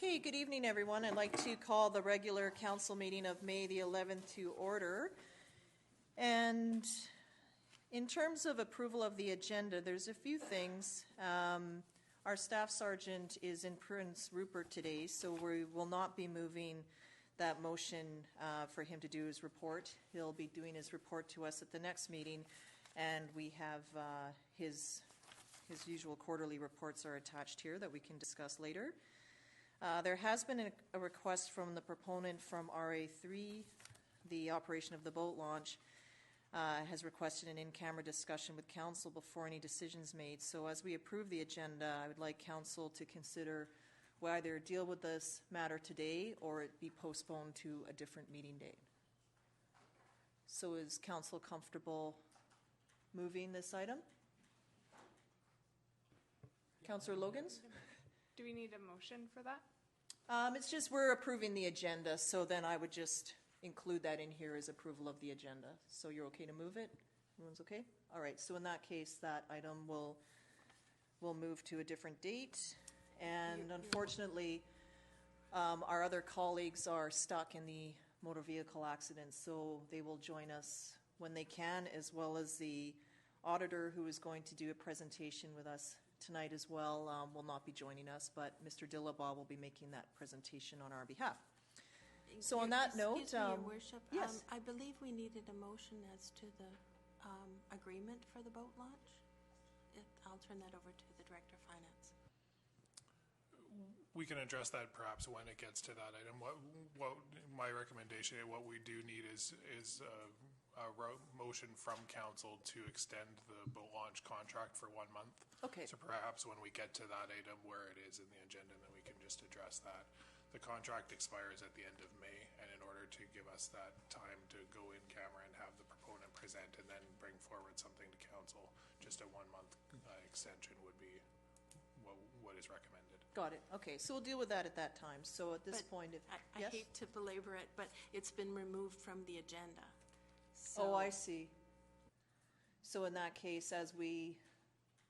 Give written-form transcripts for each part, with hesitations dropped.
Okay, good evening, everyone. I'd like to call the regular council meeting of May the 11th to order. And in terms of approval of the agenda, there's a few things. Our staff sergeant is in Prince Rupert today, so we will not be moving that motion for him to do his report. He'll be doing his report to us at the next meeting, and we have his usual quarterly reports are attached here that we can discuss later. There has been a request from the proponent from RA3, the operation of the boat launch, has requested an in-camera discussion with council before any decisions made. So as we approve the agenda, I would like council to consider whether deal with this matter today or it be postponed to a different meeting date. So is council comfortable moving this item? Councillor Logans? Do we need a motion for that? It's just we're approving the agenda, so then I would just include that in here as approval of the agenda. So you're okay to move it? Everyone's okay? All right, so in that case, that item will move to a different date. And unfortunately, our other colleagues are stuck in the motor vehicle accident, so they will join us when they can, as well as the auditor who is going to do a presentation with us tonight as well will not be joining us, but Mr. Dillabaugh will be making that presentation on our behalf. So on that note, excuse me, Your Worship, yes. I believe we needed a motion as to the agreement for the boat launch. I'll turn that over to the Director of Finance. We can address that perhaps when it gets to that item. What my recommendation, what we do need is a motion from council to extend the boat launch contract for 1 month. Okay. So perhaps when we get to that item where it is in the agenda, then we can just address that. The contract expires at the end of May, and in order to give us that time to go in camera and have the proponent present and then bring forward something to council, just a 1 month extension would be what is recommended. Got it. Okay, so we'll deal with that at that time. So at this point, if I yes? hate to belabor it, but it's been removed from the agenda. So Oh, I see. So in that case,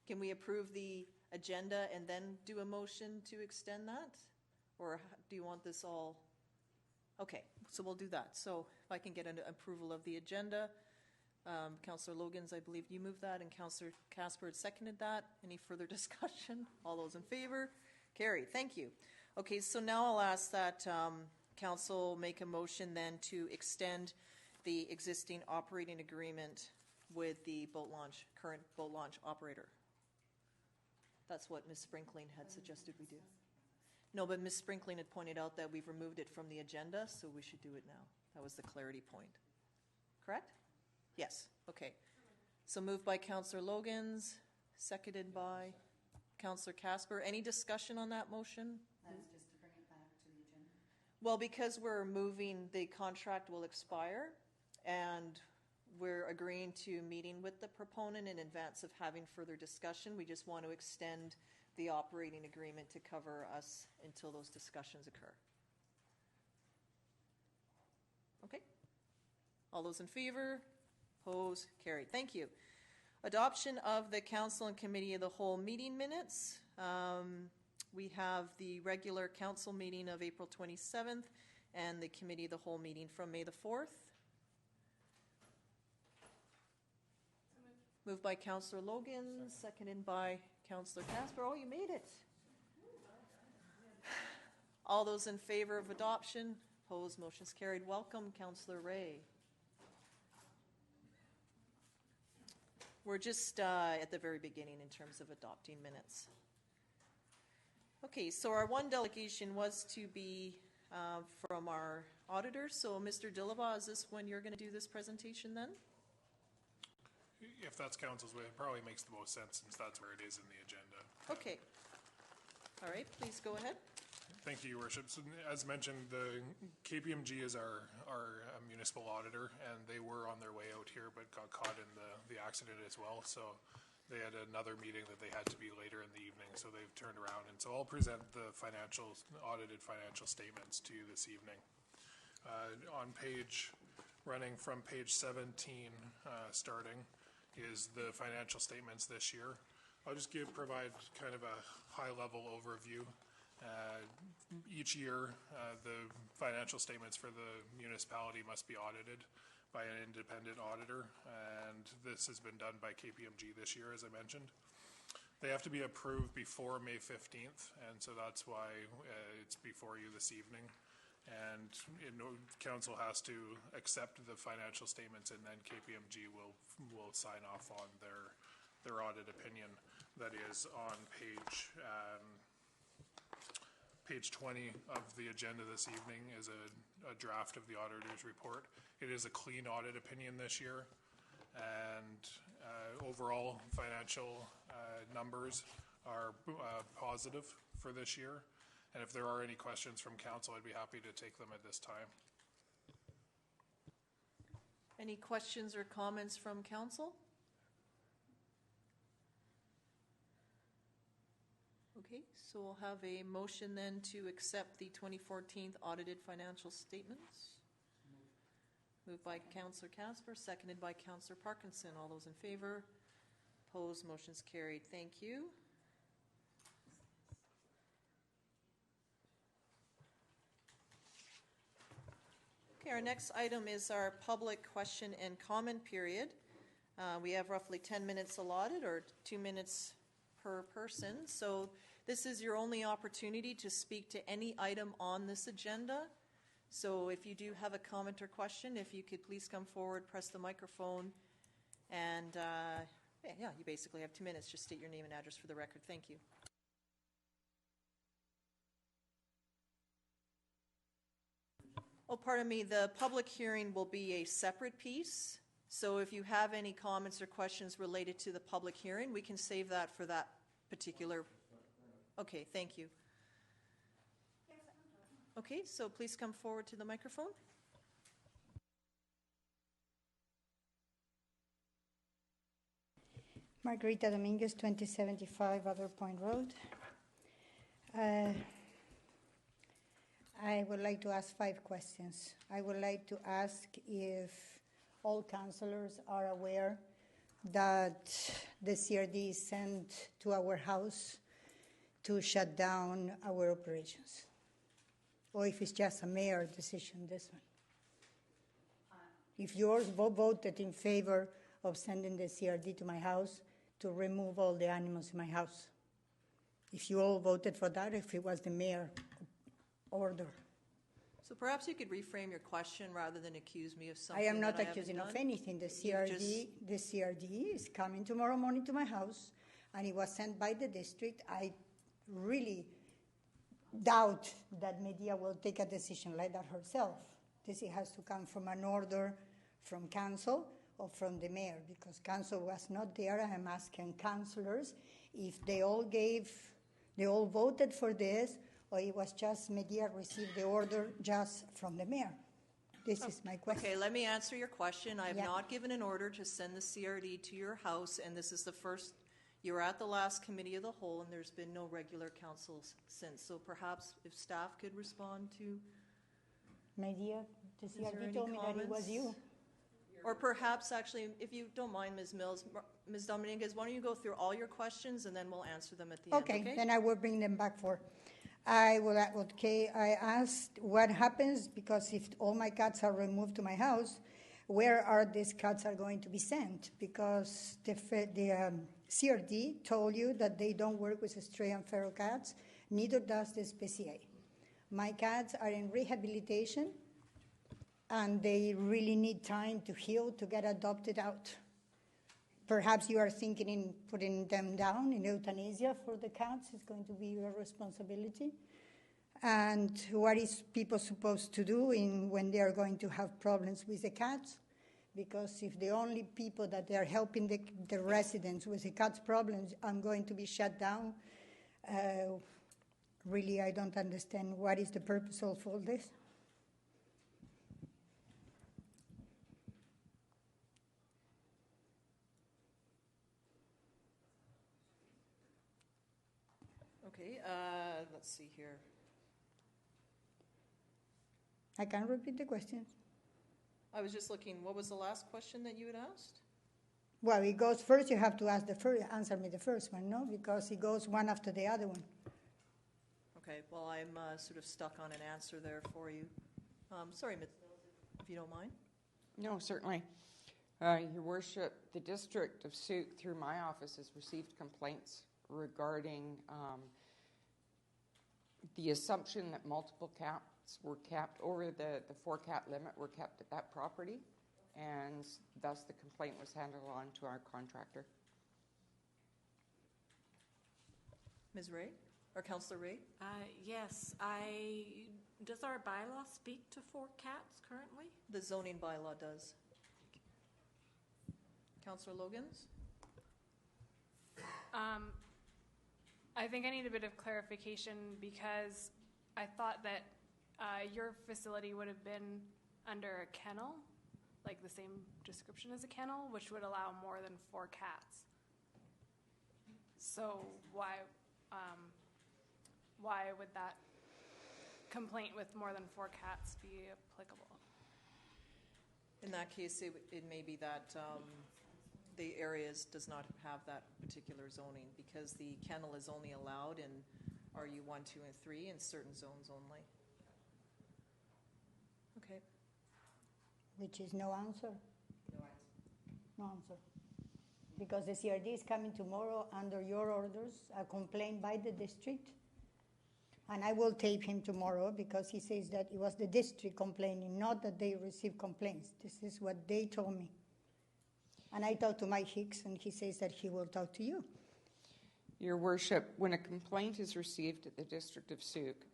can we approve the agenda and then do a motion to extend that? Or do you want this all? Okay, so we'll do that. So if I can get an approval of the agenda. Councillor Logans, I believe you moved that, and Councillor Casper seconded that. Any further discussion? All those in favor? Carried. Thank you. Okay, so now I'll ask that council make a motion then to extend the existing operating agreement with the current boat launch operator. That's what Ms. Sprinkling had suggested we do. No, but Ms. Sprinkling had pointed out that we've removed it from the agenda, so we should do it now. That was the clarity point. Correct? Yes. Okay. So moved by Councillor Logans, seconded by Councillor Casper. Any discussion on that motion? That's just to bring it back to the agenda. Well, because we're moving, the contract will expire, and we're agreeing to meeting with the proponent in advance of having further discussion. We just want to extend the operating agreement to cover us until those discussions occur. Okay? All those in favor? Opposed? Carried. Thank you. Adoption of the Council and Committee of the Whole meeting minutes. We have the regular council meeting of April 27th and the Committee of the Whole meeting from May the 4th. Moved by Councillor Logan, seconded by Councillor Casper. Oh, you made it. All those in favor of adoption? Opposed? Motion's carried. Welcome, Councillor Ray. We're just at the very beginning in terms of adopting minutes. Okay, so our one delegation was to be from our auditor. So Mr. Dillabaugh, is this when you're going to do this presentation then? If that's council's way, it probably makes the most sense since that's where it is in the agenda. Okay. All right, please go ahead. Thank you, Your Worship. So, as mentioned, the KPMG is our municipal auditor, and they were on their way out here but got caught in the accident as well. So they had another meeting that they had to be later in the evening, so they've turned around. And so I'll present the audited financial statements to you this evening. Running from page 17, starting, is the financial statements this year. I'll just provide kind of a high-level overview. Each year, the financial statements for the municipality must be audited by an independent auditor, and this has been done by KPMG this year, as I mentioned. They have to be approved before May 15th, and so that's why it's before you this evening. And council has to accept the financial statements, and then KPMG will sign off on their audit opinion. That is on page 20 of the agenda this evening is a draft of the auditor's report. It is a clean audit opinion this year, and overall financial numbers are positive for this year. And if there are any questions from council, I'd be happy to take them at this time. Any questions or comments from council? Okay, so we'll have a motion then to accept the 2014 audited financial statements. Moved by Councillor Casper, seconded by Councillor Parkinson. All those in favor? Opposed? Motion's carried. Thank you. Okay, our next item is our public question and comment period. We have roughly 10 minutes allotted, or 2 minutes per person. So this is your only opportunity to speak to any item on this agenda. So if you do have a comment or question, if you could please come forward, press the microphone, and yeah, you basically have 2 minutes. Just state your name and address for the record. Thank you. Oh, pardon me, the public hearing will be a separate piece. So if you have any comments or questions related to the public hearing, we can save that for that particular. Okay, thank you. Okay, so please come forward to the microphone. Margarita Dominguez, 2075 Other Point Road. I would like to ask 5 questions. I would like to ask if all councillors are aware that the CRD is sent to our house to shut down our operations, or if it's just a mayor decision, this one. If yours voted in favor of sending the CRD to my house to remove all the animals in my house. If you all voted for that, if it was the mayor order. So perhaps you could reframe your question rather than accuse me of something. I am not that accusing I of anything. The CRD is coming tomorrow morning to my house, and it was sent by the district. I really doubt that Media will take a decision like that herself. This has to come from an order from council or from the mayor, because council was not there. I am asking councillors if they all voted for this, or it was just Media received the order just from the mayor. This is my question. Okay, let me answer your question. I have not given an order to send the CRD to your house, and this is the first. You were at the last committee of the whole, and there's been no regular council since. So perhaps if staff could respond to. Media, the CRD told me that it was you. Or perhaps, actually, if you don't mind, Ms. Mills, Ms. Dominguez, why don't you go through all your questions, and then we'll answer them at the end, okay? Then I will bring them back for. I asked what happens, because if all my cats are removed to my house, where are these cats are going to be sent? Because the CRD told you that they don't work with stray and feral cats, neither does the SPCA. My cats are in rehabilitation, and they really need time to heal, to get adopted out. Perhaps you are thinking in putting them down in euthanasia for the cats. It's going to be your responsibility. And what is people supposed to do when they are going to have problems with the cats? Because if the only people that they are helping the residents with the cats' problems are going to be shut down, really I don't understand what is the purpose of all this. Okay, let's see here. I can repeat the questions. I was just looking, what was the last question that you had asked? Well, it goes first, you have to answer me the first one, no? Because it goes one after the other one. Okay, well, I'm sort of stuck on an answer there for you. Sorry, Ms. Mills, if you don't mind. No, certainly. Your Worship, the District of Souk, through my office, has received complaints regarding the assumption that multiple cats were kept, over the 4-cat limit were kept at that property, and thus the complaint was handed on to our contractor. Ms. Ray, or Councillor Ray? Yes, does our bylaw speak to 4 cats currently? The zoning bylaw does. Councillor Logans? I think I need a bit of clarification because I thought that your facility would have been under a kennel, like the same description as a kennel, which would allow more than 4 cats. So why would that complaint with more than 4 cats be applicable? In that case, it may be that the areas does not have that particular zoning because the kennel is only allowed in RU 1, 2, and 3 in certain zones only. Okay. Which is no answer. No answer. Because the CRD is coming tomorrow under your orders, a complaint by the district. And I will tape him tomorrow because he says that it was the district complaining, not that they received complaints. This is what they told me. And I talked to Mike Hicks, and he says that he will talk to you. Your Worship, when a complaint is received at the District of Souk,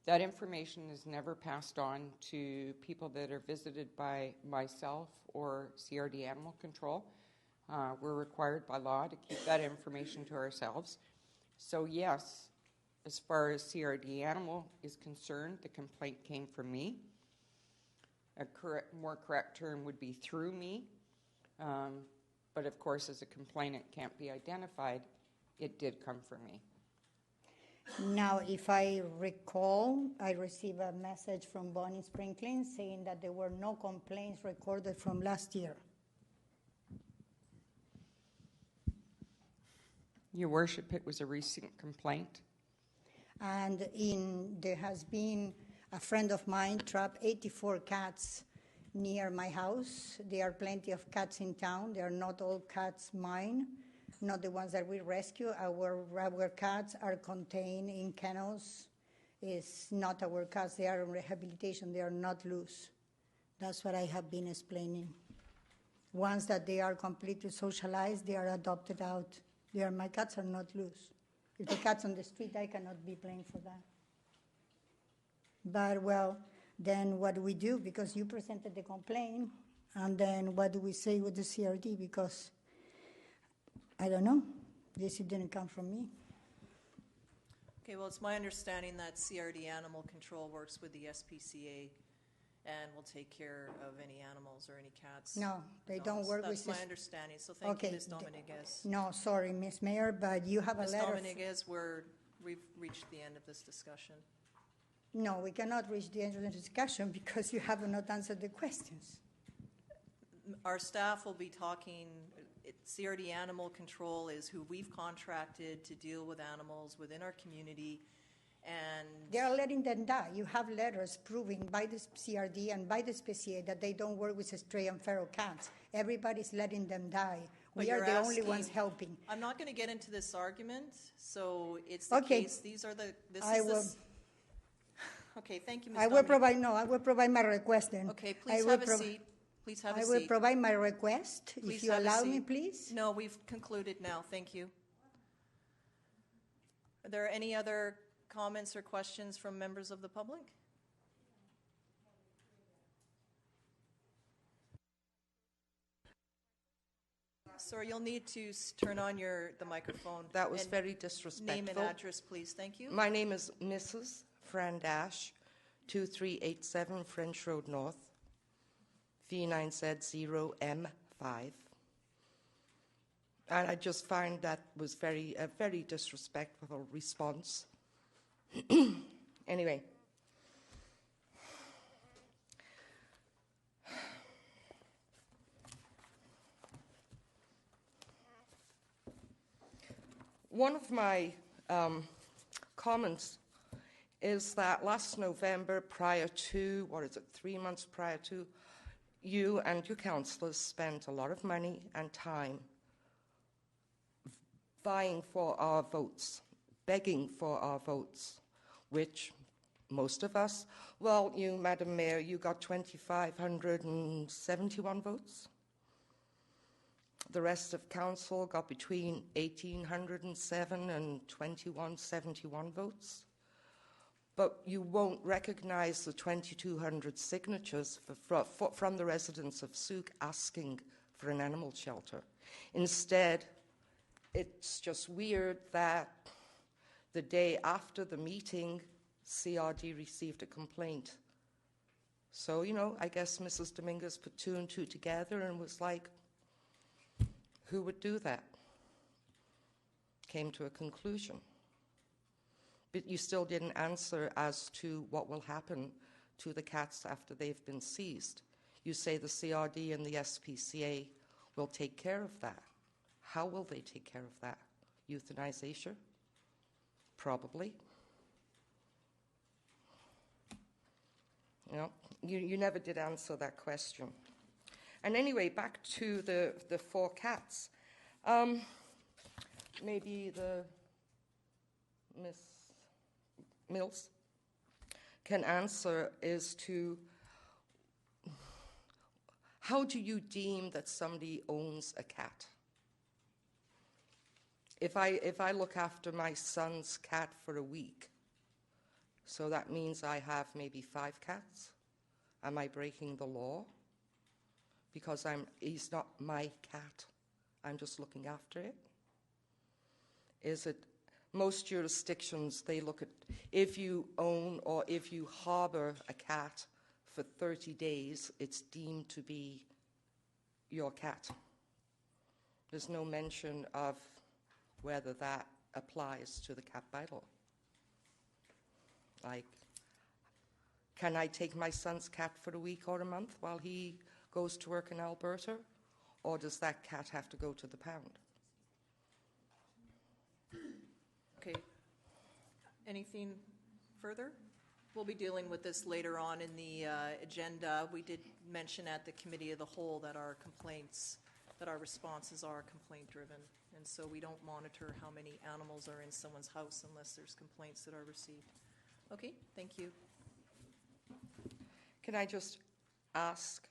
that information is never passed on to people that are visited by myself or CRD Animal Control. We're required by law to keep that information to ourselves. So yes, as far as CRD Animal is concerned, the complaint came from me. A more correct term would be through me. But of course, as a complainant can't be identified, it did come from me. Now, if I recall, I received a message from Bonnie Sprinkling saying that there were no complaints recorded from last year. Your Worship, it was a recent complaint. And there has been a friend of mine trapped 84 cats near my house. There are plenty of cats in town. They are not all cats mine, not the ones that we rescue. Our cats are contained in kennels. It's not our cats. They are in rehabilitation. They are not loose. That's what I have been explaining. Once that they are completely socialized, they are adopted out. My cats are not loose. If the cat's on the street, I cannot be blamed for that. But, well, then what do we do? Because you presented the complaint, and then what do we say with the CRD? Because, I don't know. This didn't come from me. Okay, well, it's my understanding that CRD Animal Control works with the SPCA and will take care of any animals or any cats. No, they don't work with... That's my understanding, so thank you, Ms. Dominguez. No, sorry, Ms. Mayor, but you have a letter... Ms. Dominguez, we've reached the end of this discussion. No, we cannot reach the end of the discussion because you have not answered the questions. Our staff will be talking... CRD Animal Control is who we've contracted to deal with animals within our community, and... They are letting them die. You have letters proving by the CRD and by the SPCA that they don't work with stray and feral cats. Everybody's letting them die. We are the only ones helping. I'm not going to get into this argument, so it's the case. These are the... Okay, thank you, Ms. I will provide my request then. Okay, please have a seat. Please have a seat. I will provide my request, if you allow me, please. No, we've concluded now. Thank you. Are there any other comments or questions from members of the public? Sir, you'll need to turn on the microphone. That was very disrespectful. Name and address, please. Thank you. My name is Mrs. Fran Dash, 2387 French Road North, V9Z0M5. And I just find that was a very disrespectful response. Anyway. One of my comments is that last November, prior to, 3 months prior to, you and your councillors spent a lot of money and time vying for our votes, begging for our votes, which most of us, well, you, Madam Mayor, you got 2,571 votes. The rest of council got between 1,807 and 2,171 votes. But you won't recognize the 2,200 signatures from the residents of Souk asking for an animal shelter. Instead, it's just weird that the day after the meeting, CRD received a complaint. So, you know, I guess Mrs. Dominguez put 2 and 2 together and was like, who would do that? Came to a conclusion. But you still didn't answer as to what will happen to the cats after they've been seized. You say the CRD and the SPCA will take care of that. How will they take care of that? Euthanization? Probably. You know, you never did answer that question. And anyway, back to the 4 cats. Maybe the Miss Mills can answer as to how do you deem that somebody owns a cat? If I look after my son's cat for a week, so that means I have maybe 5 cats, am I breaking the law? Because he's not my cat, I'm just looking after it? Is it, most jurisdictions, they look at if you own or if you harbor a cat for 30 days, it's deemed to be your cat. There's no mention of whether that applies to the cat bylaw. Like, can I take my son's cat for a week or a month while he goes to work in Alberta, or does that cat have to go to the pound? Okay. Anything further? We'll be dealing with this later on in the agenda. We did mention at the committee of the whole that our complaints, that our responses are complaint-driven, and so we don't monitor how many animals are in someone's house unless there's complaints that are received. Okay, thank you. Can I just ask,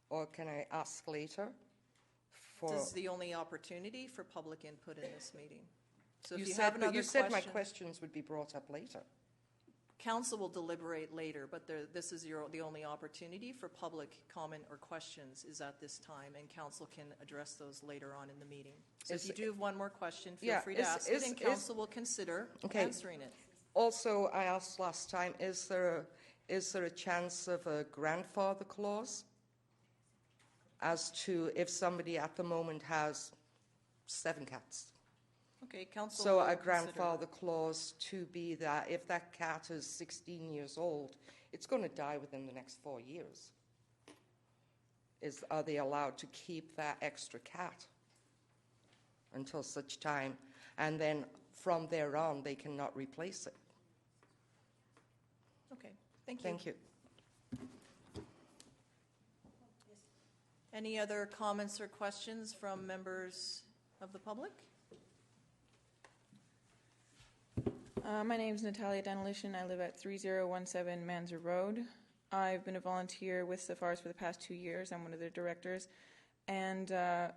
or can I ask later? This is the only opportunity for public input in this meeting. So if You you said, have another but you said my question, questions would be brought up later. council will deliberate later, but this is the only opportunity for public comment or questions is at this time, and council can address those later on in the meeting. So if you do have one more question, feel free to ask it, and council will consider answering it. Also, I asked last time, is there a chance of a grandfather clause as to if somebody at the moment has 7 cats? Okay, council. So will a consider grandfather clause to be that if that cat is 16 years old, it's going to die within the next 4 years. Are they allowed to keep that extra cat until such time, and then from there on they cannot replace it? Okay, thank you. Thank you. Any other comments or questions from members of the public? My name is Natalia Danelishin. I live at 3017 Manzer Road. I've been a volunteer with Safaris for the past 2 years. I'm one of their directors. And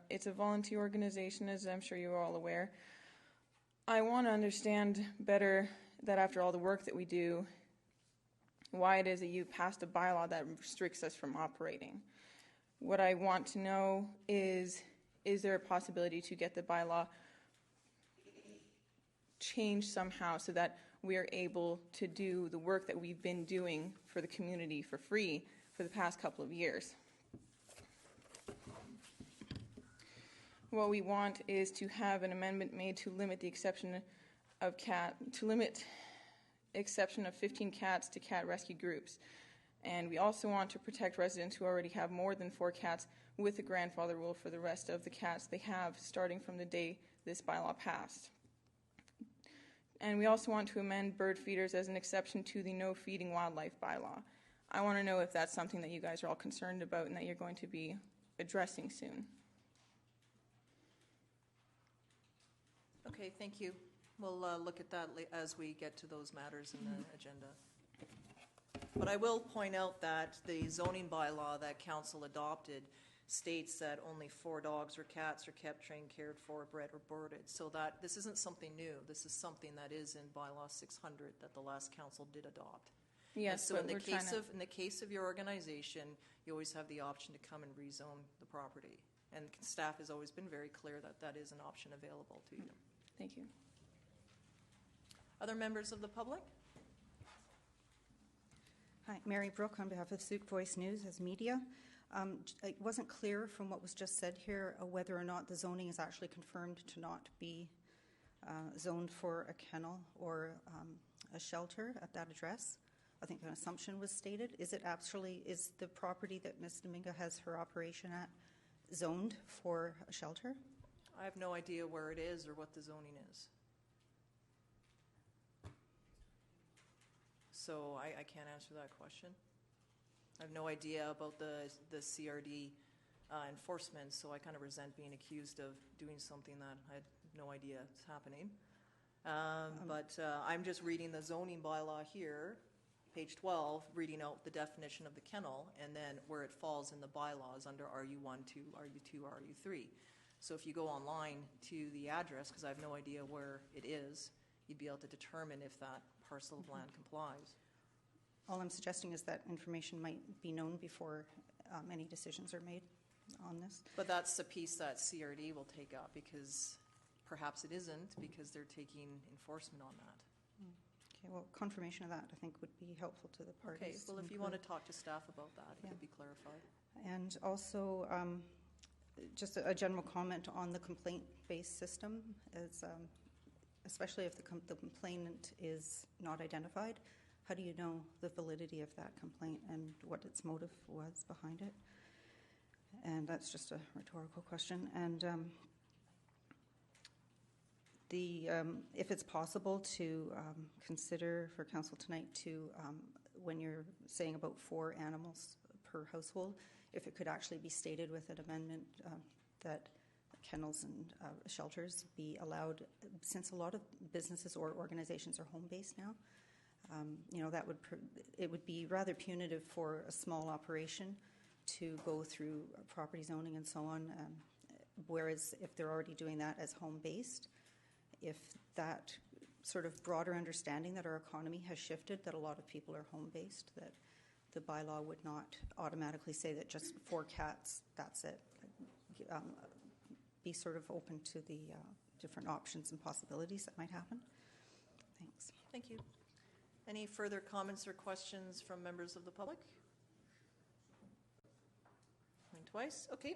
it's a volunteer organization, as I'm sure you're all aware. I want to understand better that after all the work that we do, why it is that you passed a bylaw that restricts us from operating. What I want to know is there a possibility to get the bylaw changed somehow so that we are able to do the work that we've been doing for the community for free for the past couple of years? What we want is to have an amendment made to limit the exception of 15 cats to cat rescue groups. And we also want to protect residents who already have more than 4 cats with a grandfather rule for the rest of the cats they have starting from the day this bylaw passed. And we also want to amend bird feeders as an exception to the no feeding wildlife bylaw. I want to know if that's something that you guys are all concerned about and that you're going to be addressing soon. Okay, thank you. We'll look at that as we get to those matters in the agenda. But I will point out that the zoning bylaw that council adopted states that only 4 dogs or cats are kept, trained, cared for, bred, or boarded. So that this isn't something new. This is something that is in bylaw 600 that the last council did adopt. Yes, so but in the we're trying to... in the case of your organization, you always have the option to come and rezone the property. And staff has always been very clear that that is an option available to you. Thank you. Other members of the public? Hi, Mary Brooke on behalf of Souk Voice News as media. It wasn't clear from what was just said here whether or not the zoning is actually confirmed to not be zoned for a kennel or a shelter at that address. I think an assumption was stated. Is the property that Ms. Dominga has her operation at zoned for a shelter? I have no idea where it is or what the zoning is. So I can't answer that question. I have no idea about the CRD enforcement, so I kind of resent being accused of doing something that I had no idea is happening. But I'm just reading the zoning bylaw here, page 12, reading out the definition of the kennel, and then where it falls in the bylaws under RU1, 2, RU2, RU3. So if you go online to the address, because I have no idea where it is, you'd be able to determine if that parcel of land complies. All I'm suggesting is that information might be known before any decisions are made on this. But that's the piece that CRD will take up, because perhaps it isn't, because they're taking enforcement on that. Okay, well, confirmation of that I think would be helpful to the parties. Okay, well, if you want to talk to staff about that, it could be clarified. And also, just a general comment on the complaint-based system, is, especially if the complainant is not identified. How do you know the validity of that complaint and what its motive was behind it? And that's just a rhetorical question. And if it's possible to consider for council tonight to, when you're saying about 4 animals per household, if it could actually be stated with an amendment that kennels and shelters be allowed, since a lot of businesses or organizations are home-based now. It would be rather punitive for a small operation to go through property zoning and so on, whereas if they're already doing that as home-based, if that sort of broader understanding that our economy has shifted, that a lot of people are home-based, that the bylaw would not automatically say that just 4 cats, that's it. Be sort of open to the different options and possibilities that might happen. Thanks. Thank you. Any further comments or questions from members of the public? Going twice. Okay.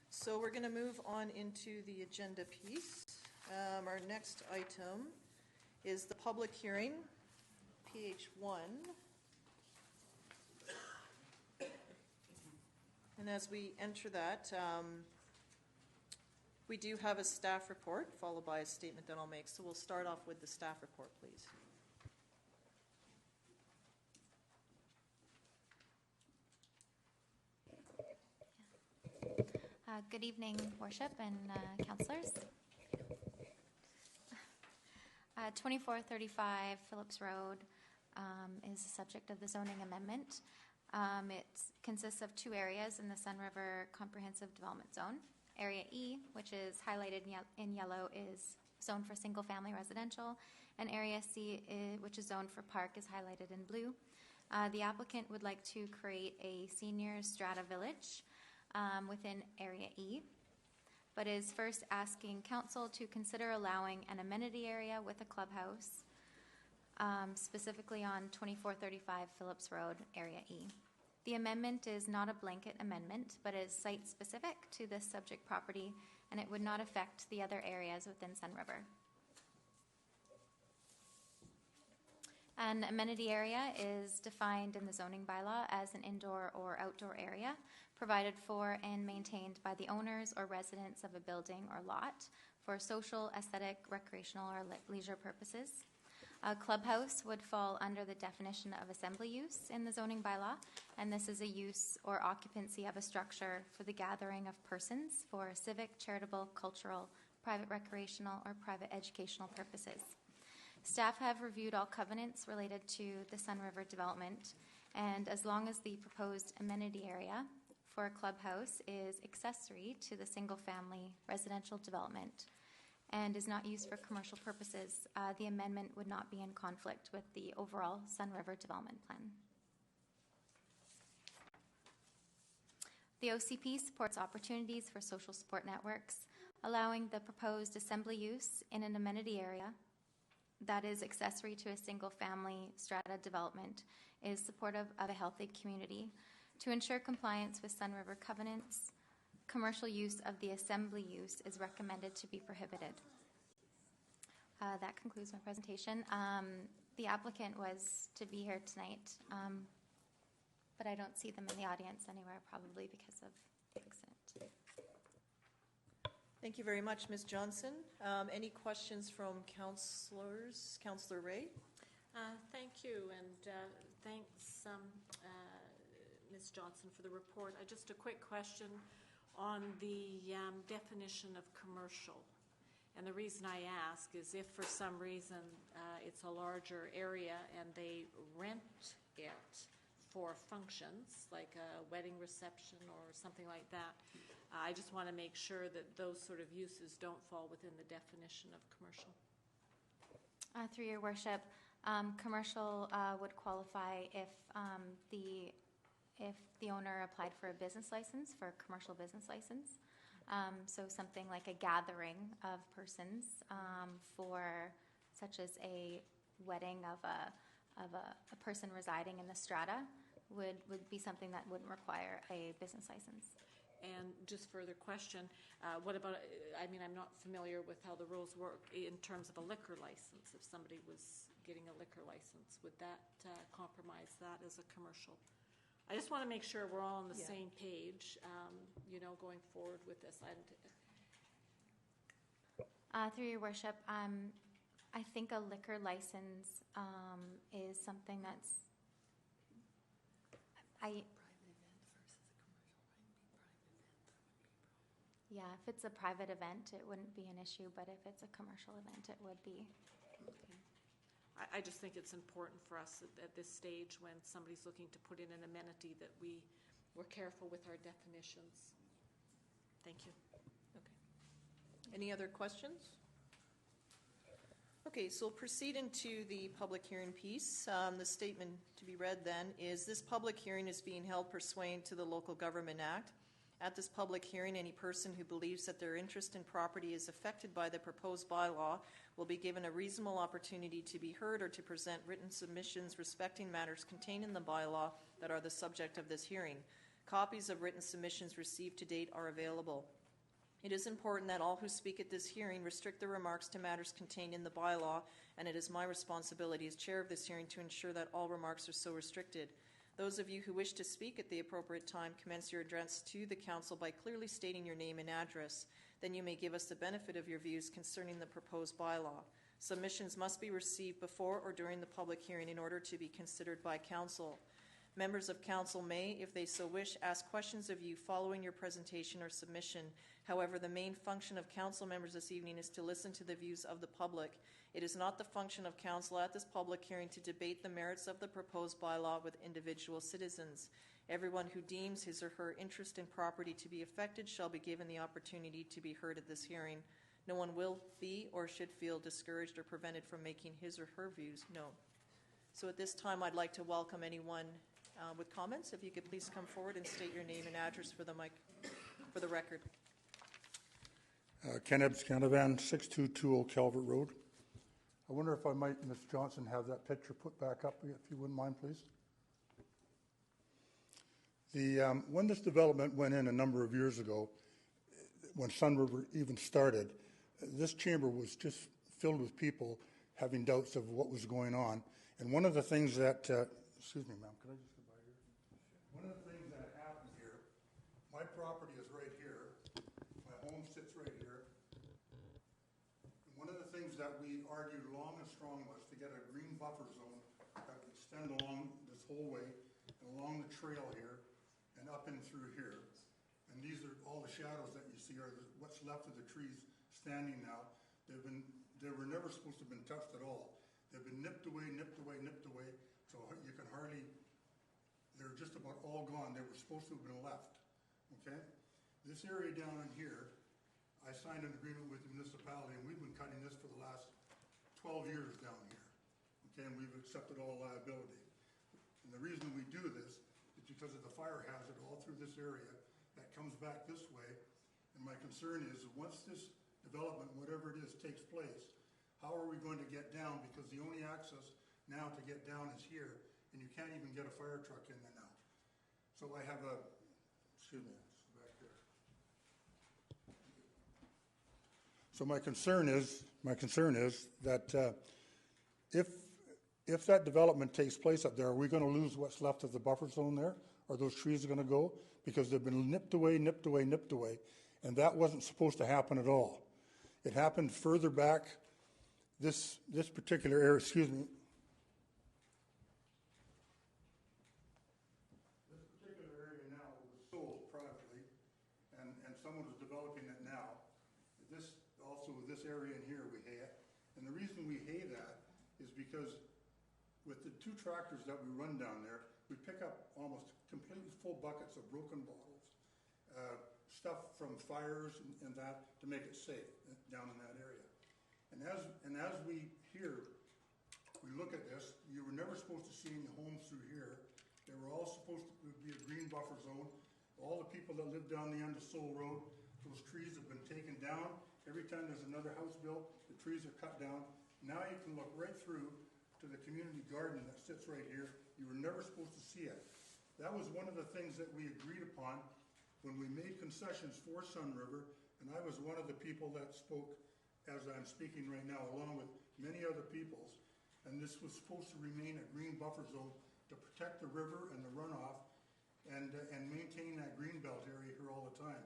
So we're going to move on into the agenda piece. Our next item is the public hearing, PH1. And as we enter that, we do have a staff report followed by a statement that I'll make. So we'll start off with the staff report, please. Good evening, Worship and councillors. 2435 Phillips Road is the subject of the zoning amendment. It consists of 2 areas in the Sun River Comprehensive Development Zone. Area E, which is highlighted in yellow, is zoned for single-family residential, and Area C, which is zoned for park, is highlighted in blue. The applicant would like to create a senior strata village within Area E, but is first asking council to consider allowing an amenity area with a clubhouse, specifically on 2435 Phillips Road, Area E. The amendment is not a blanket amendment, but is site-specific to this subject property, and it would not affect the other areas within Sun River. An amenity area is defined in the zoning bylaw as an indoor or outdoor area provided for and maintained by the owners or residents of a building or lot for social, aesthetic, recreational, or leisure purposes. A clubhouse would fall under the definition of assembly use in the zoning bylaw, and this is a use or occupancy of a structure for the gathering of persons for civic, charitable, cultural, private recreational, or private educational purposes. Staff have reviewed all covenants related to the Sun River development, and as long as the proposed amenity area for a clubhouse is accessory to the single-family residential development and is not used for commercial purposes, the amendment would not be in conflict with the overall Sun River development plan. The OCP supports opportunities for social support networks, allowing the proposed assembly use in an amenity area that is accessory to a single-family strata development is supportive of a healthy community. To ensure compliance with Sun River covenants, commercial use of the assembly use is recommended to be prohibited. That concludes my presentation. The applicant was to be here tonight, but I don't see them in the audience anywhere, probably because of accident. Thank you very much, Ms. Johnson. Any questions from councillors? Councillor Ray? Thank you, and thanks, Ms. Johnson, for the report. Just a quick question on the definition of commercial. And the reason I ask is if for some reason it's a larger area and they rent it for functions, like a wedding reception or something like that, I just want to make sure that those sort of uses don't fall within the definition of commercial. Through your worship, commercial would qualify if the owner applied for a business license, for a commercial business license. So something like a gathering of persons for, such as a wedding of a person residing in the strata would be something that wouldn't require a business license. And just further question, what about, I mean, I'm not familiar with how the rules work in terms of a liquor license. If somebody was getting a liquor license, would that compromise that as a commercial? I just want to make sure we're all on the same page, going forward with this. Through your worship, I think a liquor license is something that's Yeah, if it's a private event, it wouldn't be an issue, but if it's a commercial event, it would be. Okay. I just think it's important for us at this stage when somebody's looking to put in an amenity that we're careful with our definitions. Thank you. Okay. Any other questions? Okay, so we'll proceed into the public hearing piece. The statement to be read then is, this public hearing is being held pursuant to the Local Government Act. At this public hearing, any person who believes that their interest in property is affected by the proposed bylaw will be given a reasonable opportunity to be heard or to present written submissions respecting matters contained in the bylaw that are the subject of this hearing. Copies of written submissions received to date are available. It is important that all who speak at this hearing restrict their remarks to matters contained in the bylaw, and it is my responsibility as chair of this hearing to ensure that all remarks are so restricted. Those of you who wish to speak at the appropriate time, commence your address to the council by clearly stating your name and address. Then you may give us the benefit of your views concerning the proposed bylaw. Submissions must be received before or during the public hearing in order to be considered by council. Members of council may, if they so wish, ask questions of you following your presentation or submission. However, the main function of council members this evening is to listen to the views of the public. It is not the function of council at this public hearing to debate the merits of the proposed bylaw with individual citizens. Everyone who deems his or her interest in property to be affected shall be given the opportunity to be heard at this hearing. No one will be or should feel discouraged or prevented from making his or her views known. So at this time, I'd like to welcome anyone with comments. If you could please come forward and state your name and address for the mic, for the record. Ken Ebbs Canavan, 6220 Calvert Road. I wonder if I might, Ms. Johnson, have that picture put back up, if you wouldn't mind, please. When this development went in a number of years ago, when Sun River even started, this chamber was just filled with people having doubts of what was going on. And one of the things that, excuse me, ma'am, can I just go by here? One of the things that happened here, my property is right here, my home sits right here. And one of the things that we argued long and strong was to get a green buffer zone that would extend along this whole way and along the trail here and up in through here. And these are all the shadows that you see are what's left of the trees standing now. They were never supposed to have been touched at all. They've been nipped away, so you can hardly, they're just about all gone. They were supposed to have been left, okay? This area down in here, I signed an agreement with the municipality, and we've been cutting this for the last 12 years down here, okay? And we've accepted all liability. And the reason we do this is because of the fire hazard all through this area that comes back this way. And my concern is once this development, whatever it is, takes place, how are we going to get down? Because the only access now to get down is here, and you can't even get a fire truck in there now. So I have a, excuse me, back there. So my concern is that if that development takes place up there, are we going to lose what's left of the buffer zone there? Are those trees going to go? Because they've been nipped away, and that wasn't supposed to happen at all. It happened further back. This particular area, excuse me. This particular area now was sold privately, and someone is developing it now. This area in here we hay it, and the reason we hay that is because with the 2 tractors that we run down there, we pick up almost completely full buckets of broken bottles, stuff from fires and that to make it safe down in that area. And as we look at this, you were never supposed to see any homes through here. They were all supposed to be a green buffer zone. All the people that live down the end of Soul Road, those trees have been taken down. Every time there's another house built, the trees are cut down. Now you can look right through to the community garden that sits right here. You were never supposed to see it. That was one of the things that we agreed upon when we made concessions for Sun River, and I was one of the people that spoke as I'm speaking right now, along with many other peoples. And this was supposed to remain a green buffer zone to protect the river and the runoff and maintain that green belt area here all the time.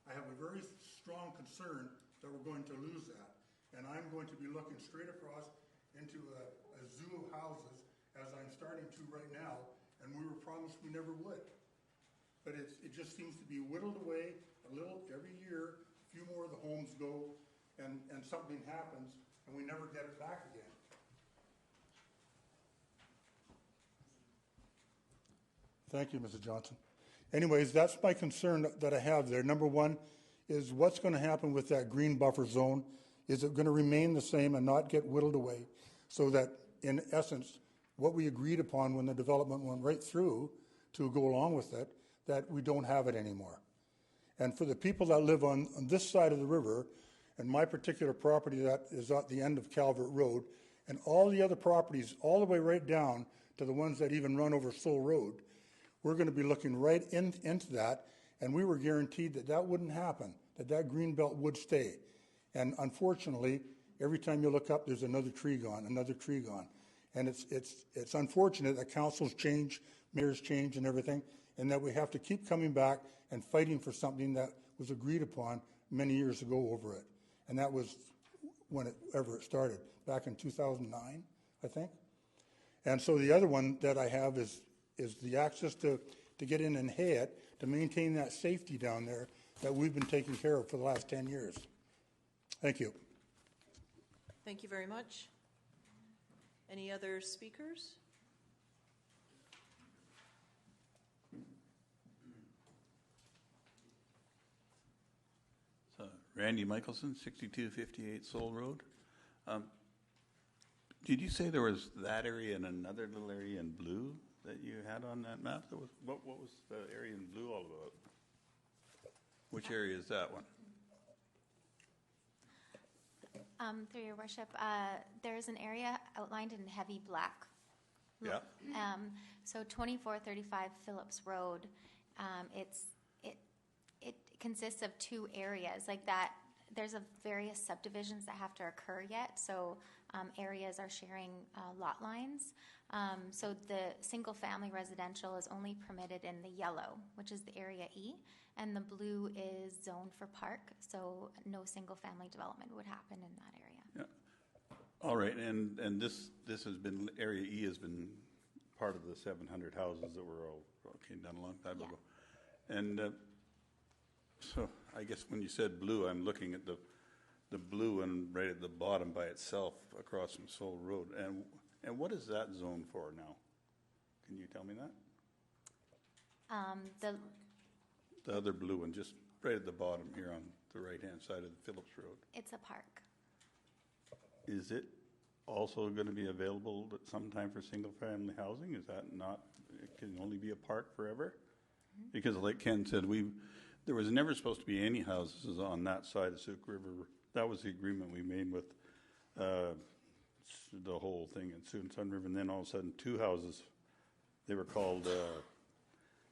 I have a very strong concern that we're going to lose that. And I'm going to be looking straight across into a zoo of houses, as I'm starting to right now, and we were promised we never would. But it just seems to be whittled away a little every year. A few more of the homes go, and something happens, and we never get it back again. Thank you, Mrs. Johnson. Anyways, that's my concern that I have there. Number one is what's going to happen with that green buffer zone. Is it going to remain the same and not get whittled away so that, in essence, what we agreed upon when the development went right through to go along with it, that we don't have it anymore? And for the people that live on this side of the river, and my particular property that is at the end of Calvert Road, and all the other properties all the way right down to the ones that even run over Soul Road, we're going to be looking right into that, and we were guaranteed that that wouldn't happen, that that green belt would stay. And unfortunately, every time you look up, there's another tree gone. And it's unfortunate that councils change, mayors change and everything, and that we have to keep coming back and fighting for something that was agreed upon many years ago over it. And that was whenever it started, back in 2009, I think. And so the other one that I have is the access to get in and hay it, to maintain that safety down there that we've been taking care of for the last 10 years. Thank you. Thank you very much. Any other speakers? So, Randy Michelson, 6258 Soul Road. Did you say there was that area and another little area in blue that you had on that map? What was the area in blue all about? Which area is that one? Through your worship, there's an area outlined in heavy black. Yeah. So 2435 Phillips Road, it consists of 2 areas like that. There's various subdivisions that have to occur yet, so areas are sharing lot lines. So the single-family residential is only permitted in the yellow, which is the area E, and the blue is zoned for park, so no single-family development would happen in that area. All right, and this has been, Area E has been part of the 700 houses that were all done a long time ago. And so I guess when you said blue, I'm looking at the blue and right at the bottom by itself across from Soul Road. And what is that zone for now? Can you tell me that? The other blue one, just right at the bottom here on the right-hand side of the Phillips Road. It's a park. Is it also going to be available at some time for single-family housing? Is that not, it can only be a park forever? Mm-hmm. Because like Ken said, there was never supposed to be any houses on that side of Suk River. That was the agreement we made with the whole thing at Sun River, and then all of a sudden 2 houses, they were called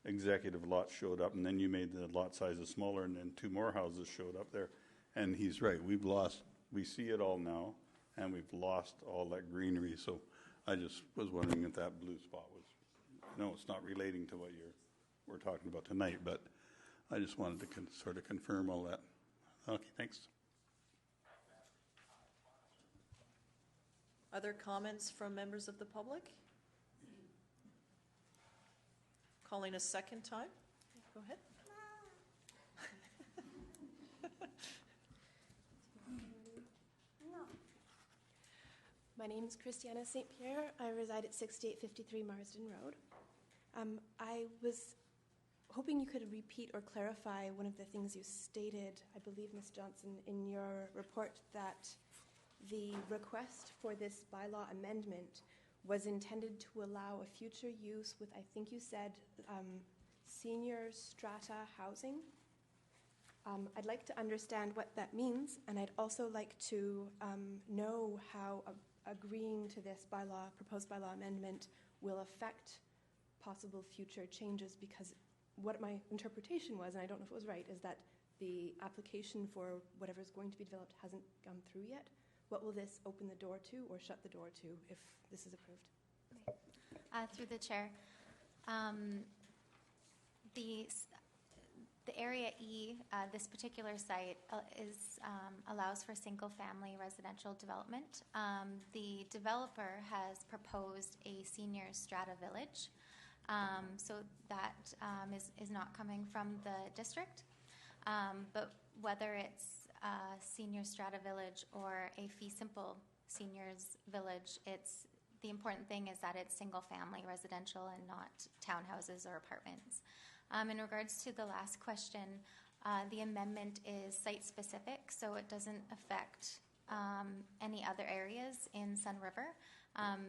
executive lots, showed up, and then you made the lot sizes smaller, and then 2 more houses showed up there. And he's right, we see it all now, and we've lost all that greenery. So I just was wondering if that blue spot was, no, it's not relating to what we're talking about tonight, but I just wanted to sort of confirm all that. Okay, thanks. Other comments from members of the public? Calling a second time. Go ahead. My name is Christiana St. Pierre. I reside at 6853 Marsden Road. I was hoping you could repeat or clarify one of the things you stated, I believe, Ms. Johnson, in your report, that the request for this bylaw amendment was intended to allow a future use with, I think you said, senior strata housing. I'd like to understand what that means, and I'd also like to know how agreeing to this proposed bylaw amendment will affect possible future changes, because what my interpretation was, and I don't know if it was right, is that the application for whatever is going to be developed hasn't gone through yet. What will this open the door to or shut the door to if this is approved? Through the chair, the Area E, this particular site allows for single-family residential development. The developer has proposed a senior strata village, so that is not coming from the district. But whether it's senior strata village or a fee simple seniors village, the important thing is that it's single family residential and not townhouses or apartments. In regards to the last question, the amendment is site specific, so it doesn't affect any other areas in Sun River.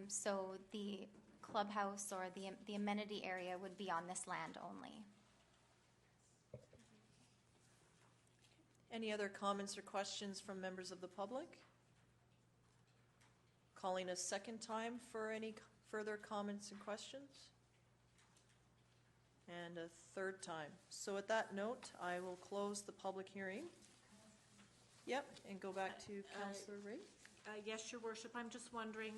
So the clubhouse or the amenity area would be on this land only. Any other comments or questions from members of the public? Calling a second time for any further comments and questions? And a third time. So at that note, I will close the public hearing. Yep, and go back to Councillor Ray. Yes, Your Worship. I'm just wondering,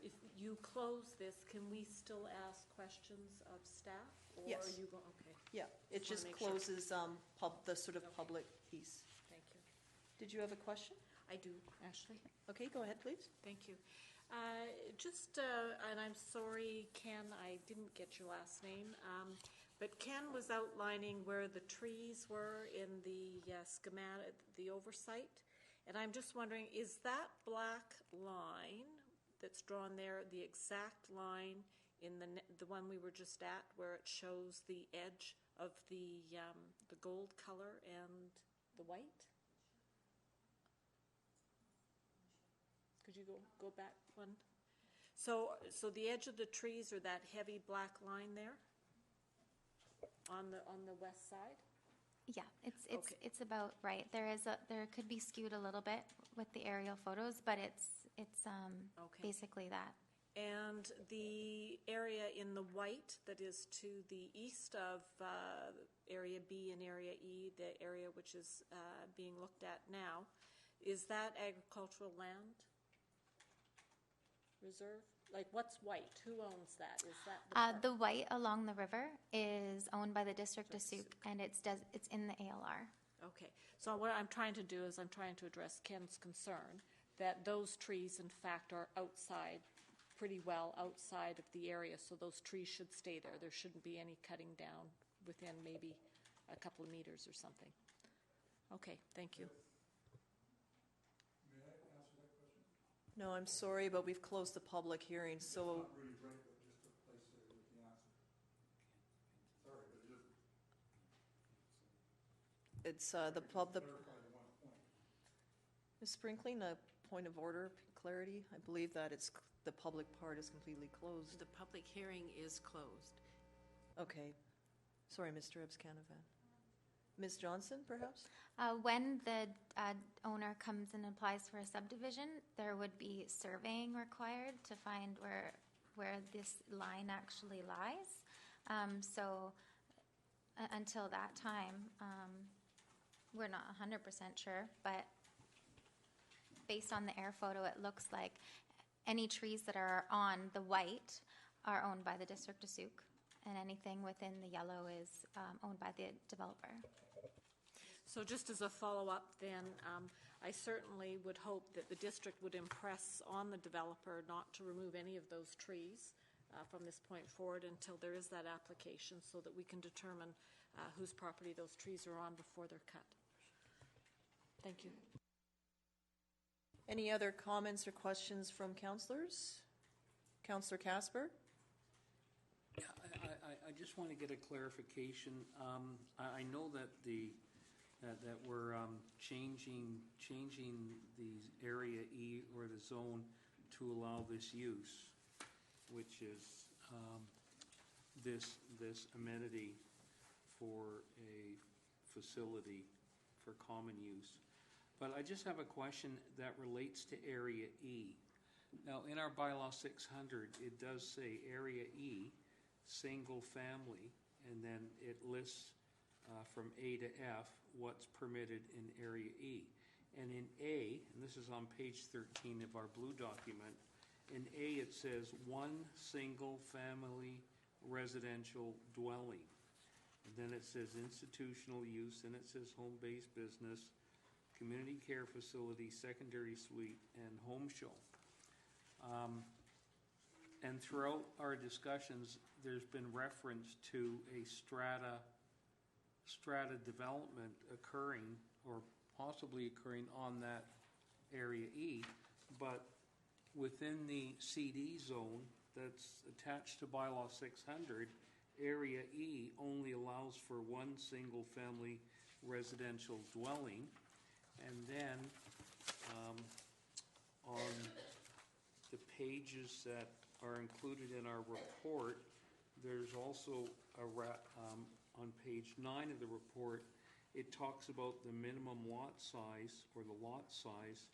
if you close this, can we still ask questions of staff? Or Yes. Are you okay. Yeah, it just closes the sort of public piece. Thank you. Did you have a question? I do, Ashley. Okay, go ahead, please. Thank you. And I'm sorry, Ken, I didn't get your last name, but Ken was outlining where the trees were in the schematic, the oversight, and I'm just wondering, is that black line that's drawn there the exact line in the one we were just at, where it shows the edge of the gold color and the white? Could you go back one? So the edge of the trees are that heavy black line there on the west side? Yeah, it's about right. There could be skewed a little bit with the aerial photos, but it's basically that. And the area in the white that is to the east of Area B and Area E, the area which is being looked at now, is that agricultural land reserve? Like, what's white? Who owns that? Is that the white along the river is owned by the District of Suk, and it's in the ALR. Okay. So what I'm trying to do is I'm trying to address Ken's concern that those trees, in fact, are outside, pretty well outside of the area, so those trees should stay there. There shouldn't be any cutting down within maybe a couple of meters or something. Okay, thank you. May I answer that question? No, I'm sorry, but we've closed the public hearing, so It's not really right what just took place there with the answer. Sorry, but it isn't. it's the pub, the, Clarify the one point. Ms. Sprinkling, a point of order, clarity. I believe that the public part is completely closed. The public hearing is closed. Okay. Sorry, Mr. Ebs-Canavan. Ms. Johnson, perhaps? When the owner comes and applies for a subdivision, there would be surveying required to find where this line actually lies. So until that time, we're not 100% sure, but based on the air photo, it looks like any trees that are on the white are owned by the District of Sooke, and anything within the yellow is owned by the developer. So just as a follow-up then, I certainly would hope that the district would impress on the developer not to remove any of those trees from this point forward until there is that application, so that we can determine whose property those trees are on before they're cut. Thank you. Any other comments or questions from councillors? Councillor Casper? Yeah, I just want to get a clarification. I know that that we're changing the area E or the zone to allow this use, which is this amenity for a facility for common use. But I just have a question that relates to Area E. Now, in our bylaw 600, it does say Area E, single family, and then it lists from A to F what's permitted in Area E. And in A, and this is on page 13 of our blue document, in A it says one single family residential dwelling. And then it says institutional use, and it says home-based business, community care facility, secondary suite, and home show. And throughout our discussions, there's been reference to a strata development occurring or possibly occurring on that Area E, but within the CD zone that's attached to bylaw 600, Area E only allows for one single family residential dwelling. And then on the pages that are included in our report, there's also on page 9 of the report, it talks about the minimum lot size or the lot size.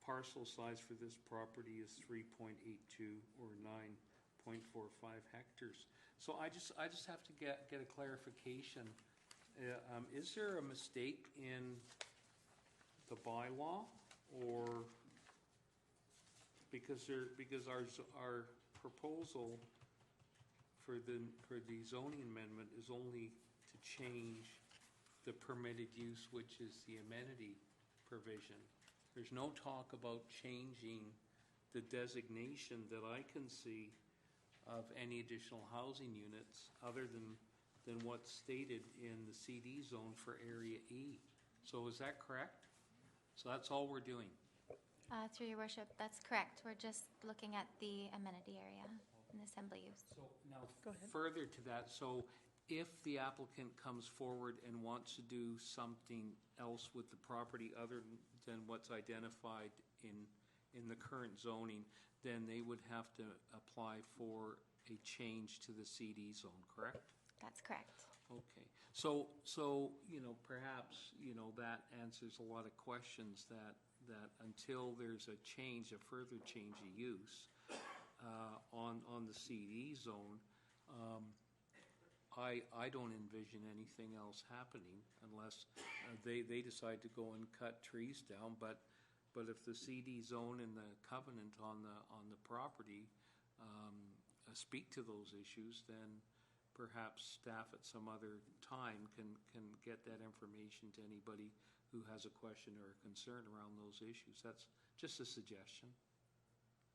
Parcel size for this property is 3.82 or 9.45 hectares. So I just have to get a clarification. Is there a mistake in the bylaw, or because our proposal for the zoning amendment is only to change the permitted use, which is the amenity provision. There's no talk about changing the designation that I can see of any additional housing units other than what's stated in the CD zone for Area E. So is that correct? So that's all we're doing? Through your worship, that's correct. We're just looking at the amenity area and assembly use. So now, Go ahead. further to that, so if the applicant comes forward and wants to do something else with the property other than what's identified in the current zoning, then they would have to apply for a change to the CD zone, correct? That's correct. Okay. So perhaps, that answers a lot of questions that until there's a change, a further change of use on the CD zone, I don't envision anything else happening unless they decide to go and cut trees down. But if the CD zone and the covenant on the property speak to those issues, then perhaps staff at some other time can get that information to anybody who has a question or a concern around those issues. Just a suggestion,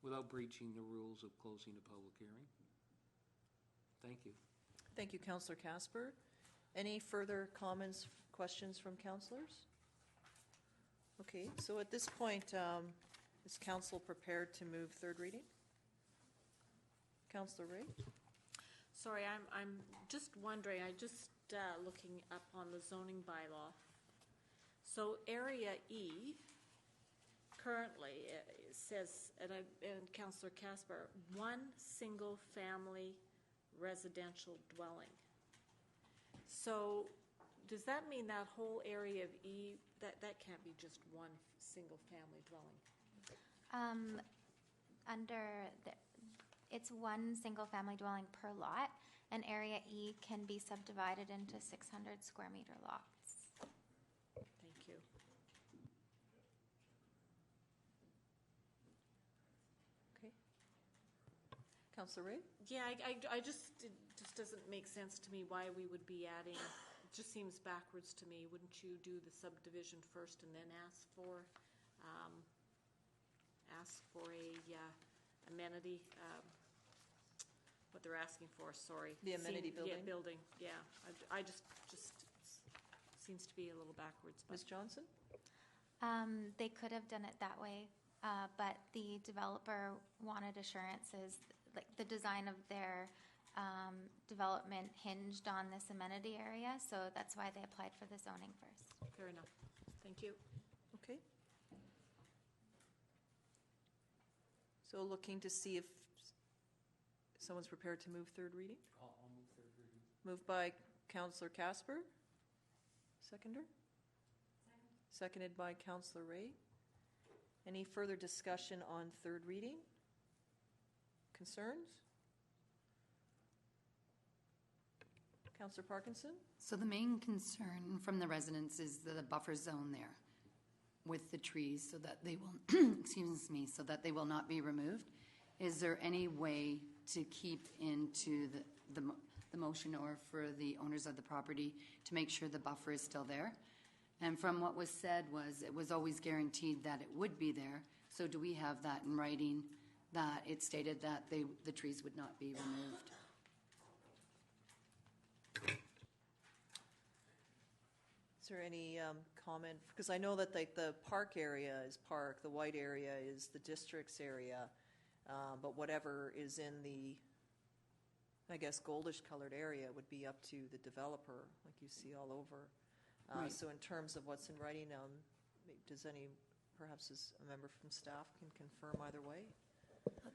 without breaching the rules of closing a public hearing. Thank you. Thank you, Councillor Casper. Any further comments, questions from councillors? Okay, so at this point, is council prepared to move third reading? Councillor Ray? Sorry, I'm just wondering, I just looking up on the zoning bylaw. So Area E currently it says, and Councillor Casper, one single family residential dwelling. So does that mean that whole area of E, that can't be just one single family dwelling? It's one single family dwelling per lot, and Area E can be subdivided into 600 square meter lots. Thank you. Okay. Councillor Ray? Yeah, I just, it just doesn't make sense to me why we would be adding, it just seems backwards to me. Wouldn't you do the subdivision first and then ask for a amenity, what they're asking for, sorry. The amenity building? Yeah, building, yeah. I just seems to be a little backwards. Ms. Johnson? They could have done it that way, but the developer wanted assurances, like the design of their development hinged on this amenity area, so that's why they applied for the zoning first. Fair enough. Thank you. Okay. So looking to see if someone's prepared to move third reading? I'll move third reading. Moved by Councillor Casper. Seconder? Seconded by Councillor Ray. Any further discussion on third reading? Concerns? Councillor Parkinson? So the main concern from the residents is the buffer zone there with the trees so that they will, excuse me, so that they will not be removed. Is there any way to keep into the motion or for the owners of the property to make sure the buffer is still there? And from what was said was it was always guaranteed that it would be there. So do we have that in writing that it stated that the trees would not be removed? Is there any comment? Because I know that the park area is park, the white area is the district's area, but whatever is in the, I guess, goldish colored area would be up to the developer, like you see all over. Right. So in terms of what's in writing, does perhaps as a member from staff can confirm either way?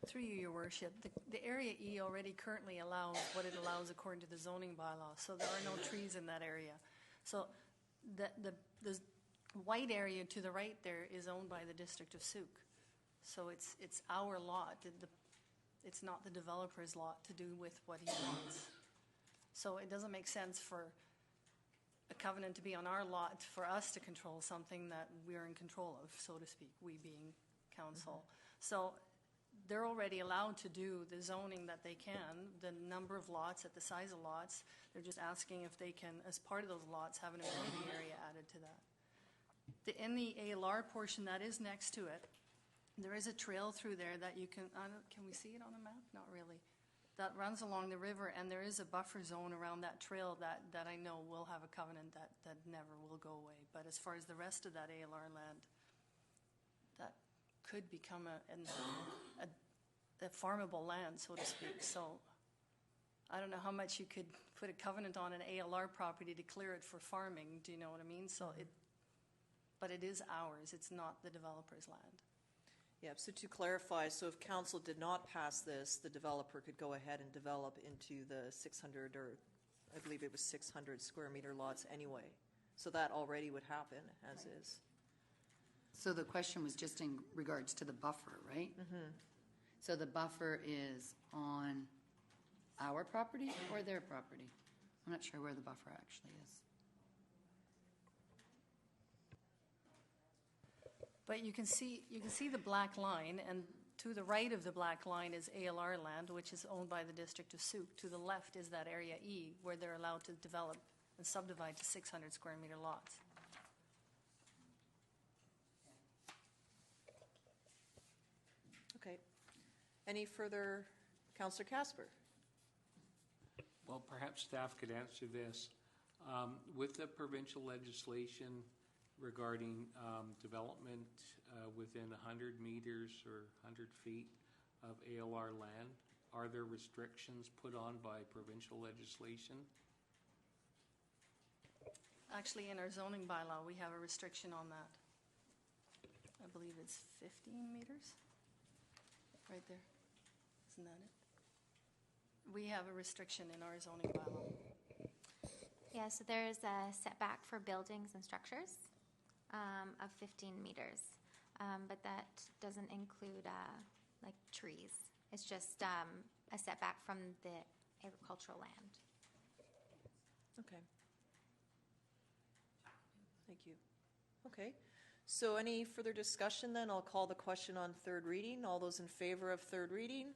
Through you, Your Worship, the Area E already currently allows what it allows according to the zoning bylaw, so there are no trees in that area. So the white area to the right there is owned by the District of Souk. So it's our lot. It's not the developer's lot to do with what he wants. So it doesn't make sense for a covenant to be on our lot for us to control something that we're in control of, so to speak, we being council. So they're already allowed to do the zoning that they can, the number of lots at the size of lots. They're just asking if they can, as part of those lots, have an amenity area added to that. In the ALR portion that is next to it, there is a trail through there that you can we see it on a map? Not really. That runs along the river, and there is a buffer zone around that trail that I know will have a covenant that never will go away. But as far as the rest of that ALR land, that could become a farmable land, so to speak. So I don't know how much you could put a covenant on an ALR property to clear it for farming. Do you know what I mean? So but it is ours. It's not the developer's land. Yeah, so to clarify, so if council did not pass this, the developer could go ahead and develop into the 600, or I believe it was 600 square meter lots anyway. So that already would happen as is. So the question was just in regards to the buffer, right? Mm-hmm. So the buffer is on our property or their property? I'm not sure where the buffer actually is. But you can see the black line, and to the right of the black line is ALR land, which is owned by the District of Souk. To the left is that Area E, where they're allowed to develop and subdivide to 600 square meter lots. Any further, Councillor Casper? Well, perhaps staff could answer this. With the provincial legislation regarding development within 100 meters or 100 feet of ALR land, are there restrictions put on by provincial legislation? Actually, in our zoning bylaw, we have a restriction on that. I believe it's 15 meters, right there. Isn't that it? We have a restriction in our zoning bylaw. Yeah, so there's a setback for buildings and structures of 15 meters, but that doesn't include like trees. It's just a setback from the agricultural land. Okay. Thank you. Okay. So any further discussion then? I'll call the question on third reading. All those in favor of third reading?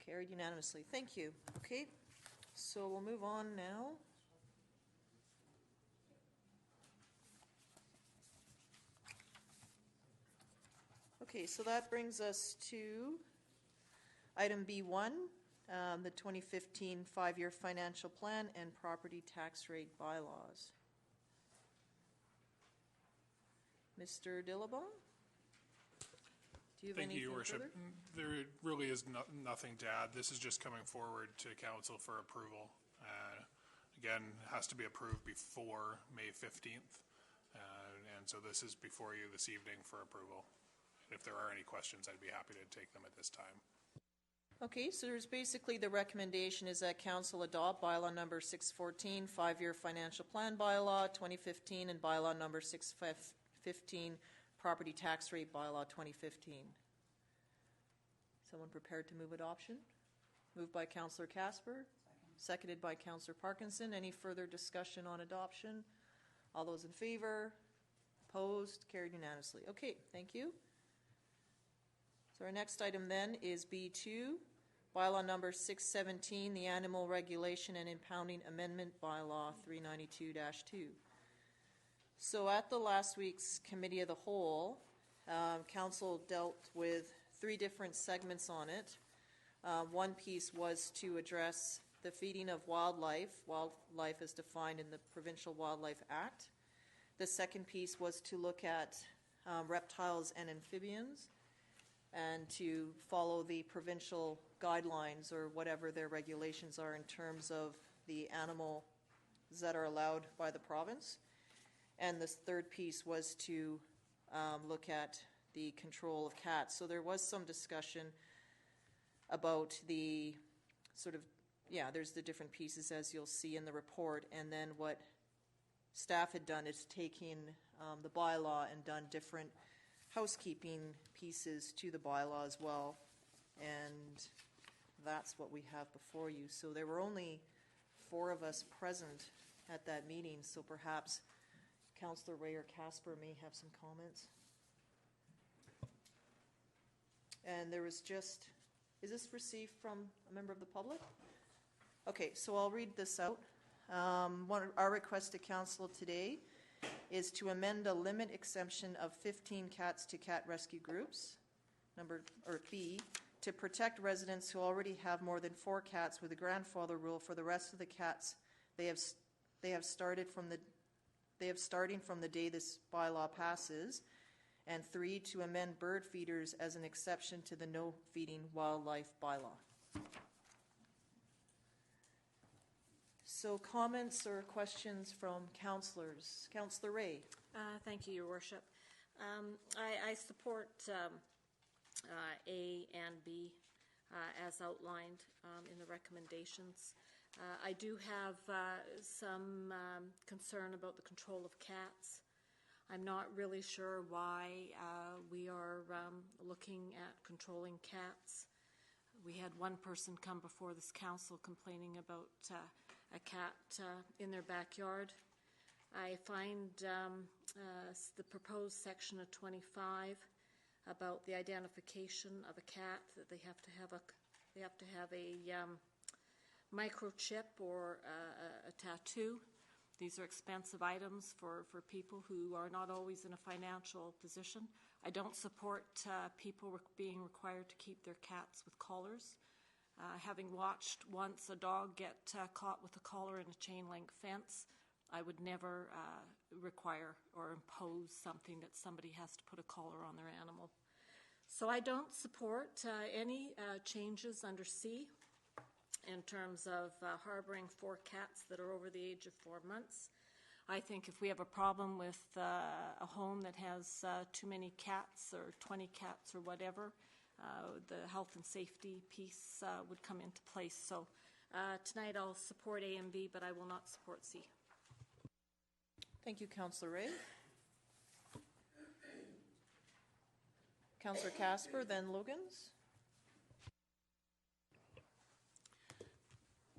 Carried unanimously. Thank you. Okay. So we'll move on now. Okay, so that brings us to item B1, the 2015 5-year financial plan and property tax rate bylaws. Mr. Dillabon? Do you have Thank anything you, Your Worship. further? There really is nothing to add. This is just coming forward to council for approval. Again, has to be approved before May 15th. And so this is before you this evening for approval. If there are any questions, I'd be happy to take them at this time. Okay, so there's basically the recommendation is that council adopt bylaw number 614, 5-year financial plan bylaw 2015, and bylaw number 615, property tax rate bylaw 2015. Someone prepared to move adoption? Moved by Councillor Casper, seconded by Councillor Parkinson. Any further discussion on adoption? All those in favor? Opposed? Carried unanimously. Okay, thank you. So our next item then is B2, bylaw number 617, the Animal Regulation and Impounding Amendment Bylaw 392-2. So at the last week's Committee of the Whole, Council dealt with 3 different segments on it. One piece was to address the feeding of wildlife. Wildlife is defined in the Provincial Wildlife Act. The second piece was to look at reptiles and amphibians, and to follow the provincial guidelines or whatever their regulations are in terms of the animals that are allowed by the province. And the third piece was to look at the control of cats. So there was some discussion about the sort of, there's the different pieces as you'll see in the report, and then what staff had done is taking the bylaw and done different housekeeping pieces to the bylaw as well, and that's what we have before you. So there were only 4 of us present at that meeting, so perhaps Councillor Ray or Casper may have some comments. And there was just, is this received from a member of the public? Okay, so I'll read this out. Our request to council today is to amend a limit exemption of 15 cats to cat rescue groups, B, to protect residents who already have more than 4 cats with a grandfather rule for the rest of the cats they have starting from the day this bylaw passes, and 3, to amend bird feeders as an exception to the no feeding wildlife bylaw. So comments or questions from councillors? Councillor Ray. Thank you, Your Worship. I support A and B as outlined in the recommendations. I do have some concern about the control of cats. I'm not really sure why we are looking at controlling cats. We had one person come before this council complaining about a cat in their backyard. I find the proposed section of 25 about the identification of a cat, that they have to have a microchip or a tattoo. These are expensive items for people who are not always in a financial position. I don't support people being required to keep their cats with collars. Having watched once a dog get caught with a collar in a chain link fence, I would never require or impose something that somebody has to put a collar on their animal. So I don't support any changes under C in terms of harboring 4 cats that are over the age of 4 months. I think if we have a problem with a home that has too many cats or 20 cats or whatever, the health and safety piece would come into place. So tonight I'll support A and B, but I will not support C. Thank you, Councillor Ray. Councillor Casper, then Logans.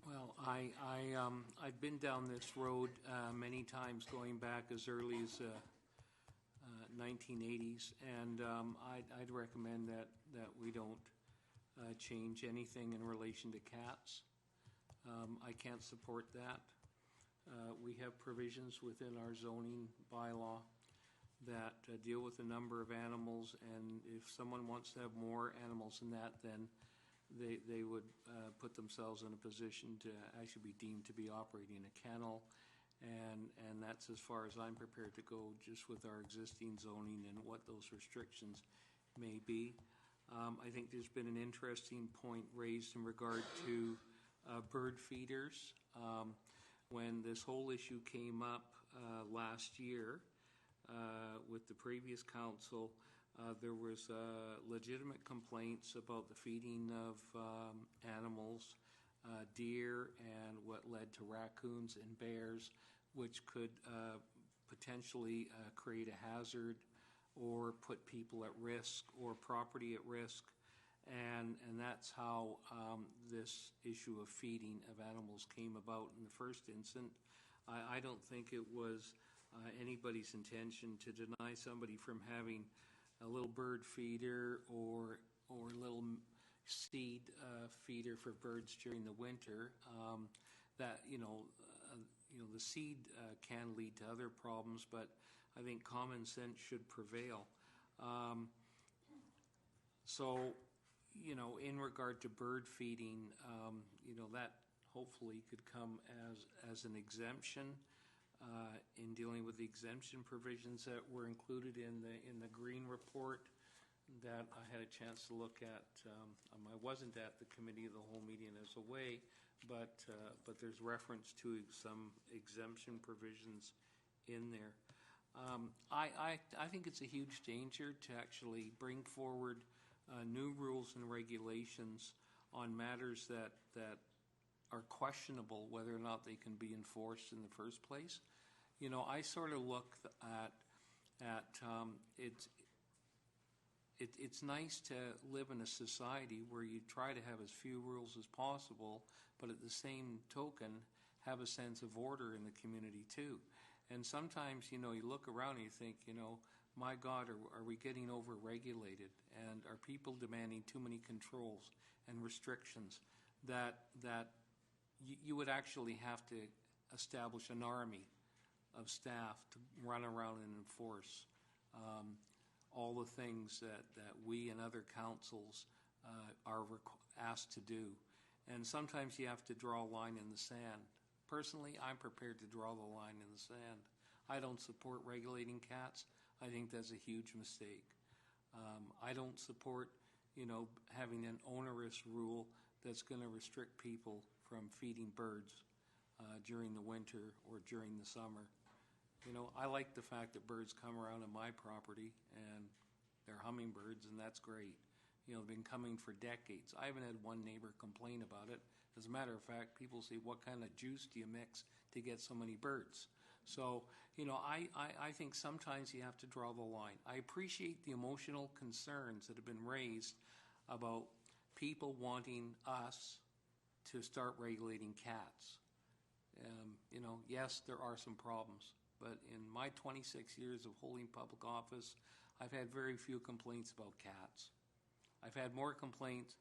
Well, I've been down this road many times, going back as early as 1980s, and I'd recommend that we don't change anything in relation to cats. I can't support that. We have provisions within our zoning bylaw that deal with a number of animals, and if someone wants to have more animals than that, then they would put themselves in a position to actually be deemed to be operating a kennel, and that's as far as I'm prepared to go, just with our existing zoning and what those restrictions may be. I think there's been an interesting point raised in regard to bird feeders. When this whole issue came up last year with the previous council, there was legitimate complaints about the feeding of animals, deer, and what led to raccoons and bears, which could potentially create a hazard or put people at risk or property at risk. And that's how this issue of feeding of animals came about in the first instance. I don't think it was anybody's intention to deny somebody from having a little bird feeder or a little seed feeder for birds during the winter. That the seed can lead to other problems, but I think common sense should prevail. So, in regard to bird feeding, that hopefully could come as an exemption in dealing with the exemption provisions that were included in the Green Report that I had a chance to look at. I wasn't at the committee of the whole meeting as away, but there's reference to some exemption provisions in there. I think it's a huge danger to actually bring forward new rules and regulations on matters that are questionable whether or not they can be enforced in the first place. I sort of look at it's nice to live in a society where you try to have as few rules as possible, but at the same token have a sense of order in the community too. And sometimes, you look around and you think, my God, are we getting over-regulated? And are people demanding too many controls and restrictions that you would actually have to establish an army of staff to run around and enforce all the things that we and other councils are asked to do. And sometimes you have to draw a line in the sand. Personally, I'm prepared to draw the line in the sand. I don't support regulating cats. I think that's a huge mistake. I don't support, having an onerous rule that's going to restrict people from feeding birds during the winter or during the summer. I like the fact that birds come around on my property and they're hummingbirds, and that's great. They've been coming for decades. I haven't had one neighbor complain about it. As a matter of fact, people say, what kind of juice do you mix to get so many birds? So, I think sometimes you have to draw the line. I appreciate the emotional concerns that have been raised about people wanting us to start regulating cats. Yes, there are some problems, but in my 26 years of holding public office, I've had very few complaints about cats. I've had more complaints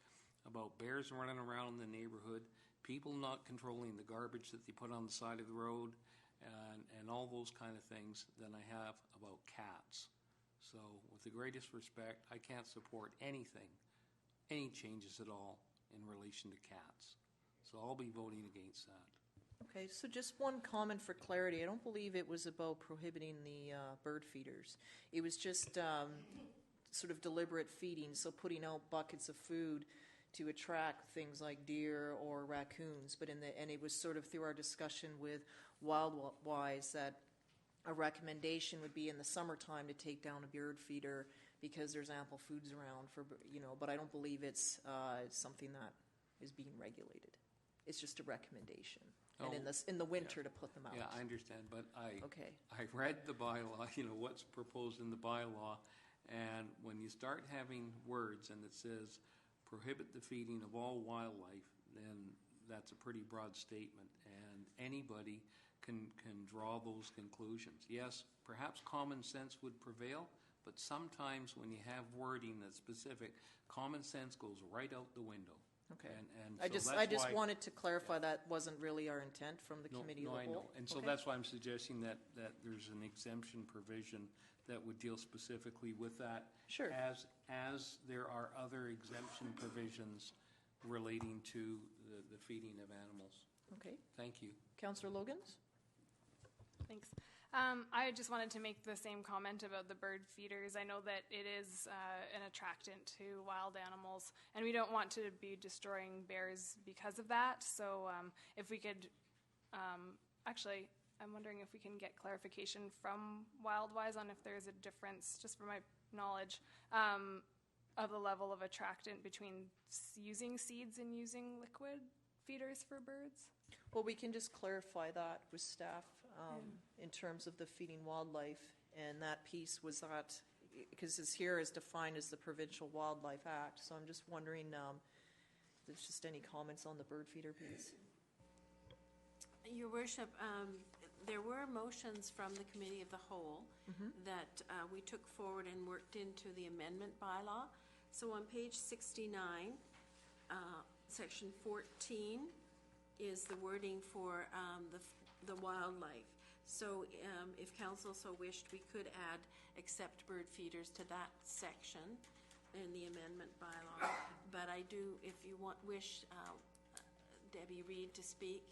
about bears running around in the neighborhood, people not controlling the garbage that they put on the side of the road, and all those kind of things than I have about cats. So with the greatest respect, I can't support anything, any changes at all in relation to cats. So I'll be voting against that. Okay, so just one comment for clarity. I don't believe it was about prohibiting the bird feeders. It was just sort of deliberate feeding, so putting out buckets of food to attract things like deer or raccoons. But and it was sort of through our discussion with Wildwise that a recommendation would be in the summertime to take down a bird feeder because there's ample foods around for, but I don't believe it's something that is being regulated. It's just a recommendation. And in the winter to put them out. Yeah, I understand, but Okay. I read the bylaw, what's proposed in the bylaw, and when you start having words and it says prohibit the feeding of all wildlife, then that's a pretty broad statement, and anybody can draw those conclusions. Yes, perhaps common sense would prevail, but sometimes when you have wording that's specific, common sense goes right out the window. Okay. And I so just wanted to clarify that wasn't really our intent from the committee of the I know. whole. And so that's why I'm suggesting that there's an exemption provision that would deal specifically with that. Sure. As there are other exemption provisions relating to the feeding of animals. Okay. Thank you. Councillor Logans? Thanks. I just wanted to make the same comment about the bird feeders. I know that it is an attractant to wild animals, and we don't want to be destroying bears because of that. So if we could, actually, I'm wondering if we can get clarification from Wildwise on if there's a difference, just from my knowledge, of the level of attractant between using seeds and using liquid feeders for birds. Well, we can just clarify that with staff in terms of the feeding wildlife, and that piece was that, because it's here is defined as the Provincial Wildlife Act, so I'm just wondering if there's just any comments on the bird feeder piece. Your Worship, there were motions from the Committee of the Whole that we took forward and worked into the amendment bylaw. So on page 69, section 14 is the wording for the wildlife. So if council so wished, we could add accept bird feeders to that section in the amendment bylaw. But I do, if you wish Debbie Reid to speak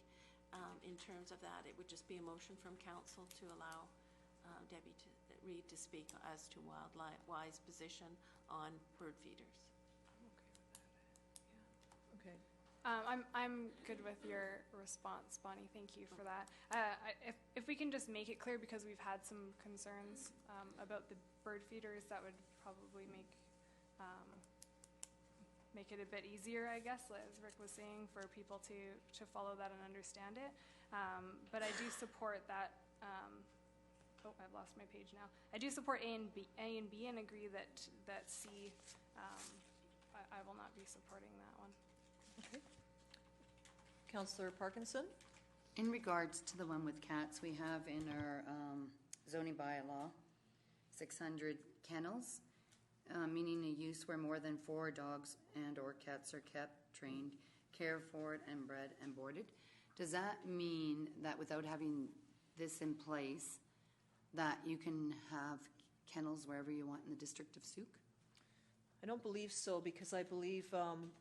in terms of that, it would just be a motion from council to allow Debbie Reid to speak as to Wildwise position on bird feeders. Okay. I'm good with your response, Bonnie. Thank you for that. If we can just make it clear, because we've had some concerns about the bird feeders, that would probably make it a bit easier, I guess, as Rick was saying, for people to follow that and understand it. But I do support that. I've lost my page now. I do support A and B, and agree that C. I will not be supporting that one. Okay. Councillor Parkinson? In regards to the one with cats, we have in our zoning bylaw 600 kennels, meaning a use where more than 4 dogs and or cats are kept, trained, cared for, and bred and boarded. Does that mean that without having this in place, that you can have kennels wherever you want in the district of Souk? I don't believe so, because I believe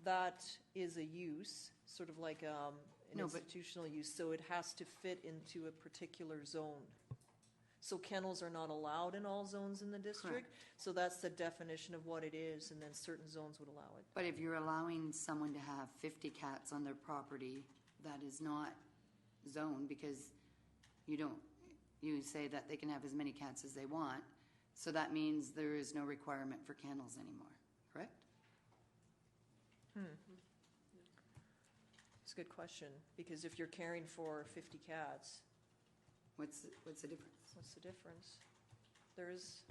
that is a use, sort of like an institutional use, so it has to fit into a particular zone. So kennels are not allowed in all zones in the district, Correct. So that's the definition of what it is, and then certain zones would allow it. But if you're allowing someone to have 50 cats on their property, that is not zoned, because you say that they can have as many cats as they want, so that means there is no requirement for kennels anymore, correct? It's a good question, because if you're caring for 50 cats, what's the difference? What's the difference?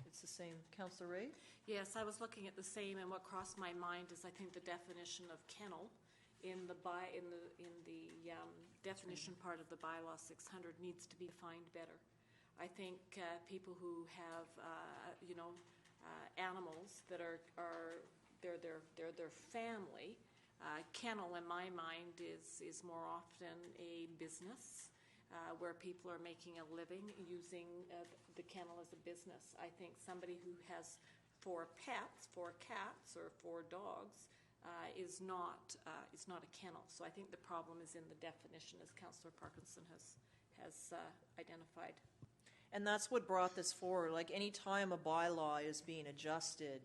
It's the same. Councillor Ray? Yes, I was looking at the same, and what crossed my mind is I think the definition of kennel in the definition part of the bylaw 600 needs to be defined better. I think people who have animals that are their family, kennel in my mind is more often a business where people are making a living using the kennel as a business. I think somebody who has 4 pets, 4 cats, or 4 dogs is not a kennel. So I think the problem is in the definition, as Councillor Parkinson has identified. And that's what brought this forward. Like, any time a bylaw is being adjusted,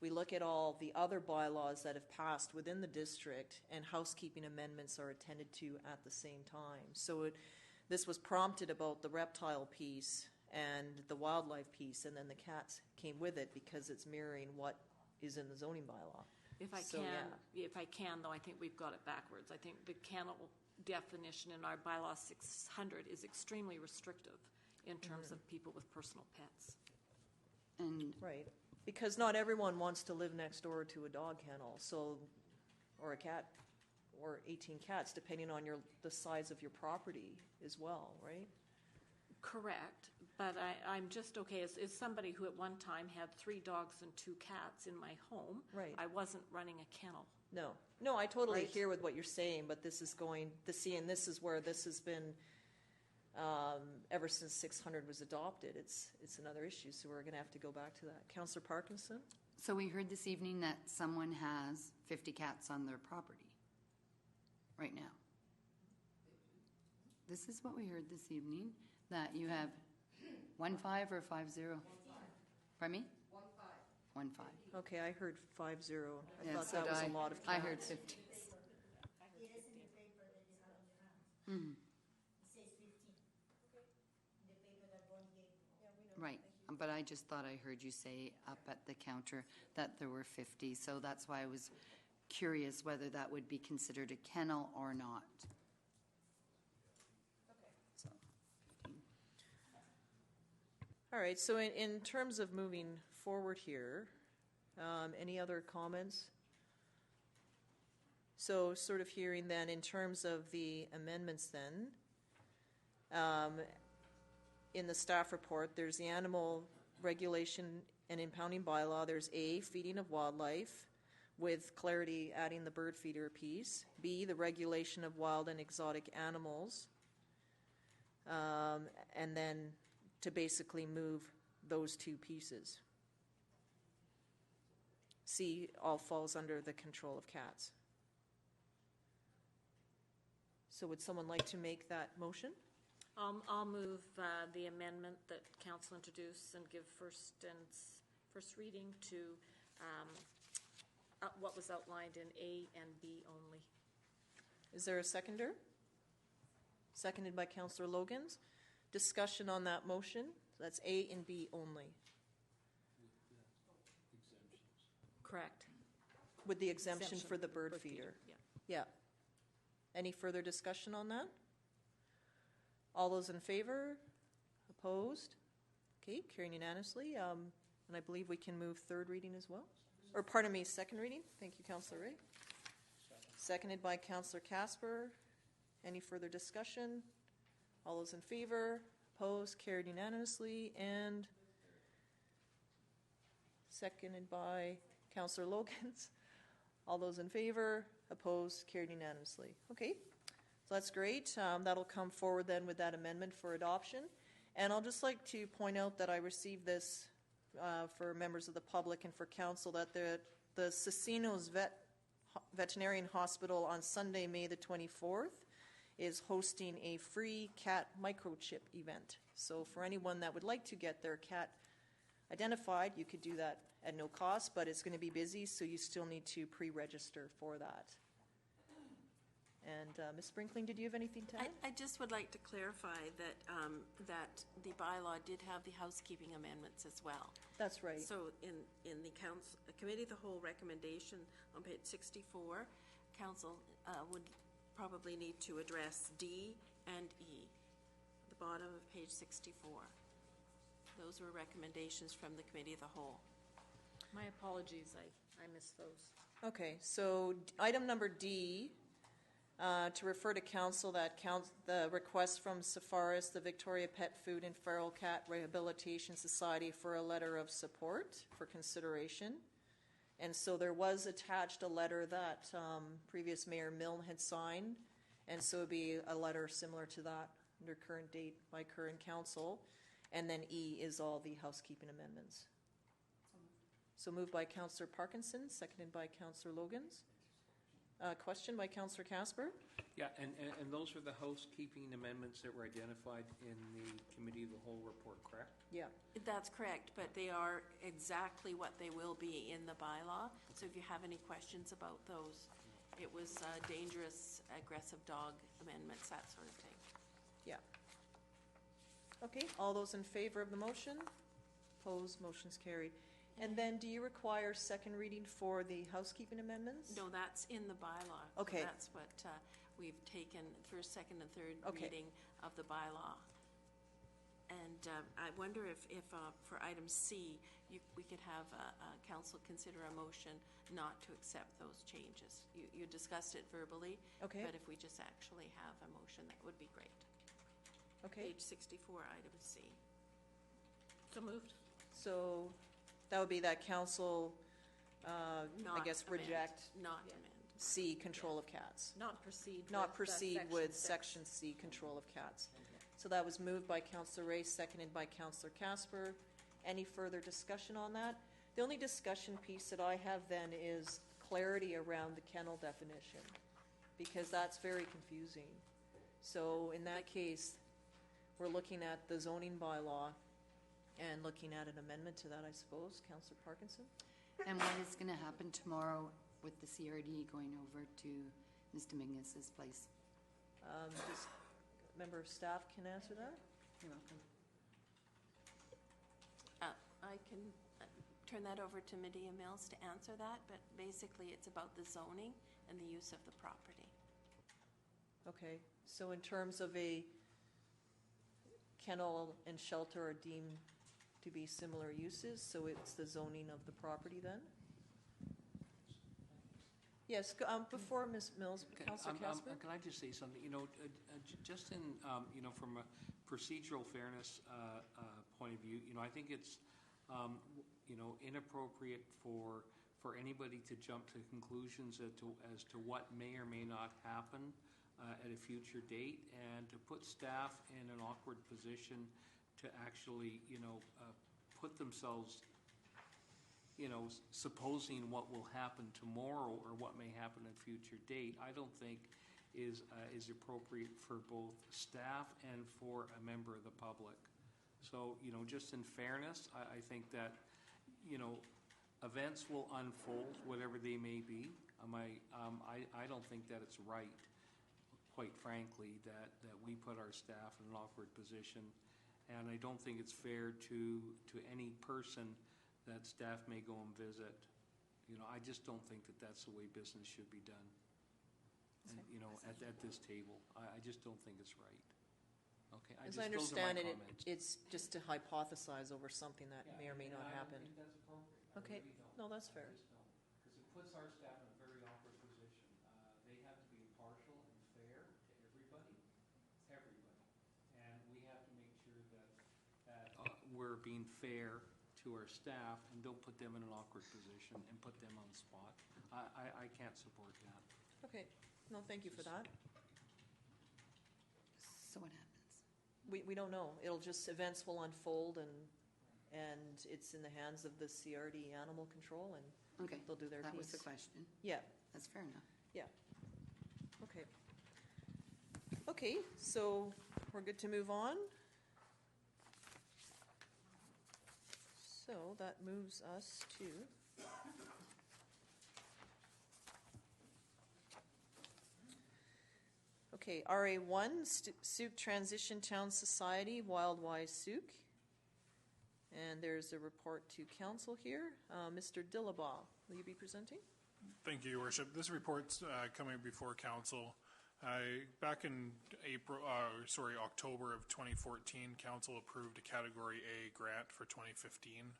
we look at all the other bylaws that have passed within the district, and housekeeping amendments are attended to at the same time. So this was prompted about the reptile piece and the wildlife piece, and then the cats came with it because it's mirroring what is in the zoning bylaw. If I can, though, I think we've got it backwards. I think the kennel definition in our bylaw 600 is extremely restrictive in terms of people with personal pets. And right, because not everyone wants to live next door to a dog kennel, so, or a cat, or 18 cats, depending on the size of your property as well, right? Correct, but I'm just okay as somebody who at one time had 3 dogs and 2 cats in my home. Right. I wasn't running a kennel. No, I totally Right. hear with what you're saying, but this is and this is where this has been ever since 600 was adopted. It's another issue, so we're going to have to go back to that. Councillor Parkinson? so we heard this evening that someone has 50 cats on their property right now. This is what we heard this evening, that you have 1-5 or 5-0? Pardon me? 1-5. Okay, I heard 5-0. I Yeah, thought so that did was I. a lot of cats. I heard 50. Mhm. Right, but I just thought I heard you say up at the counter that there were 50, so that's why I was curious whether that would be considered a kennel or not. So, 15. All right, so in terms of moving forward here, any other comments? So sort of hearing then in terms of the amendments then, in the staff report, there's the animal regulation and impounding bylaw. There's A, feeding of wildlife, with clarity adding the bird feeder piece. B, the regulation of wild and exotic animals. And then to basically move those 2 pieces. C, all falls under the control of cats. So would someone like to make that motion? I'll move the amendment that council introduced and give first reading to what was outlined in A and B only. Is there a seconder? Seconded by Councillor Logans. Discussion on that motion. That's A and B only. Correct. With the exemption for the bird feeder. Yeah. Any further discussion on that? All those in favor? Opposed? Okay, carrying unanimously. And I believe we can move 3rd reading as well. Or pardon me, 2nd reading. Thank you, Councillor Ray. Seconded by Councillor Casper. Any further discussion? All those in favor? Opposed? Carried unanimously. And seconded by Councillor Logans. All those in favor? Opposed? Carried unanimously. Okay. So that's great. That'll come forward then with that amendment for adoption. And I'll just like to point out that I received this for members of the public and for council, that the Casinos Veterinarian Hospital on Sunday, May the 24th, is hosting a free cat microchip event. So for anyone that would like to get their cat identified, you could do that at no cost, but it's going to be busy, so you still need to pre-register for that. And Ms. Sprinkling, did you have anything to add? I just would like to clarify that that the bylaw did have the housekeeping amendments as well. That's right. So in the committee of the whole recommendation on page 64, council would probably need to address D and E, at the bottom of page 64. Those were recommendations from the committee of the whole. My apologies, I missed those. Okay, so item number D, to refer to council that the request from Safaris, the Victoria Pet Food and Feral Cat Rehabilitation Society, for a letter of support for consideration. And so there was attached a letter that previous Mayor Milne had signed, and so it would be a letter similar to that under current date by current council. And then E is all the housekeeping amendments. So moved by Councillor Parkinson, seconded by Councillor Logans. Question by Councillor Casper. Yeah, and those are the housekeeping amendments that were identified in the Committee of the Whole report, correct? Yeah. That's correct, but they are exactly what they will be in the bylaw. So if you have any questions about those, it was dangerous, aggressive dog amendments, that sort of thing. Yeah. Okay, all those in favor of the motion? Opposed, motion's carried. And then do you require second reading for the housekeeping amendments? No, that's in the bylaw. Okay. So that's what we've taken first, second, and third Okay. reading of the bylaw. And I wonder if for item C, we could have council consider a motion not to accept those changes. You discussed it verbally. Okay. But if we just actually have a motion, that would be great. Okay. Page 64, item C. So moved. So that would be that council, I Not guess, amend. reject Not amend. C, control of cats. Not proceed with Not the proceed section with six. section C, control of cats. So that was moved by Councillor Ray, seconded by Councillor Casper. Any further discussion on that? The only discussion piece that I have then is clarity around the kennel definition, because that's very confusing. So in that case, we're looking at the zoning bylaw and looking at an amendment to that, I suppose. Councillor Parkinson? And what is going to happen tomorrow with the CRD going over to Ms. Dominguez's place? Just a member of staff can answer that? You're welcome. I can turn that over to Medea Mills to answer that, but basically it's about the zoning and the use of the property. Okay, so in terms of a kennel and shelter are deemed to be similar uses, so it's the zoning of the property then? Yes, before Ms. Mills, Councillor Casper? Can I just say something? Just in, from a procedural fairness point of view, I think it's, inappropriate for anybody to jump to conclusions as to what may or may not happen at a future date, and to put staff in an awkward position to actually, put themselves, supposing what will happen tomorrow or what may happen at a future date, I don't think is appropriate for both staff and for a member of the public. So, just in fairness, I think that, events will unfold, whatever they may be. I don't think that it's right, quite frankly, that we put our staff in an awkward position. And I don't think it's fair to any person that staff may go and visit. I just don't think that that's the way business should be done. And, at this table, I just don't think it's right. Okay, As I understand it, comments. it's just to hypothesize over something that may or may not happen. I don't think that's appropriate. Okay, no, that's fair. Because it puts our staff in a very awkward position. They have to be impartial and fair to everybody, and we have to make sure that we're being fair to our staff and don't put them in an awkward position and put them on the spot. I can't support that. Okay, no, thank you for that. So what happens? We don't know. It'll just, events will unfold, and it's in the hands of the CRD Animal Control, and Okay, they'll do their piece. that was the question. Yeah, That's fair enough. yeah. Okay. Okay, so we're good to move on. So that moves us to okay, RA1, Souk Transition Town Society, Wildwise Souk. And there's a report to council here. Mr. Dillabaugh, will you be presenting? Thank you, Your Worship. This report's coming before council. Back in October of 2014, council approved a Category A grant for 2015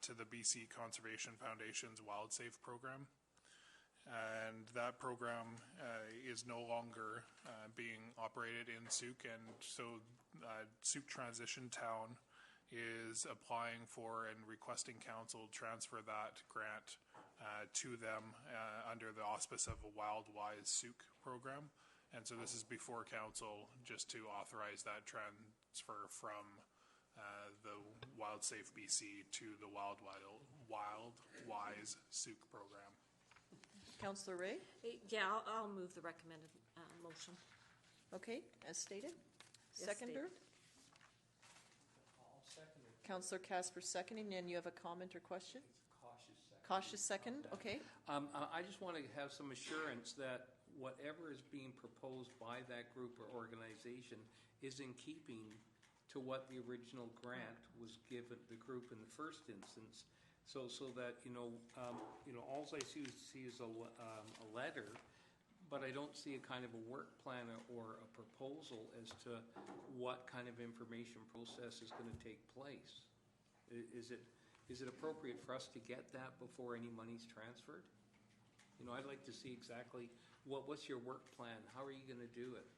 to the BC Conservation Foundation's WildSafe program. And that program is no longer being operated in Souk, and so Souk Transition Town is applying for and requesting council transfer that grant to them under the auspice of a Wildwise Souk program. And so this is before council, just to authorize that transfer from the Wild Safe BC to the Wild Wise Souk program. Councillor Ray? Yeah, I'll move the recommended motion. Okay, as stated. As Seconder? stated. I'll second it. Councillor Casper seconding, and you have a comment or question? Cautious second. Cautious second, okay. I just want to have some assurance that whatever is being proposed by that group or organization is in keeping to what the original grant was given the group in the first instance, so that all I see is a letter, but I don't see a kind of a work plan or a proposal as to what kind of information process is going to take place. Is it appropriate for us to get that before any money's transferred? I'd like to see exactly what's your work plan. How are you going to do it?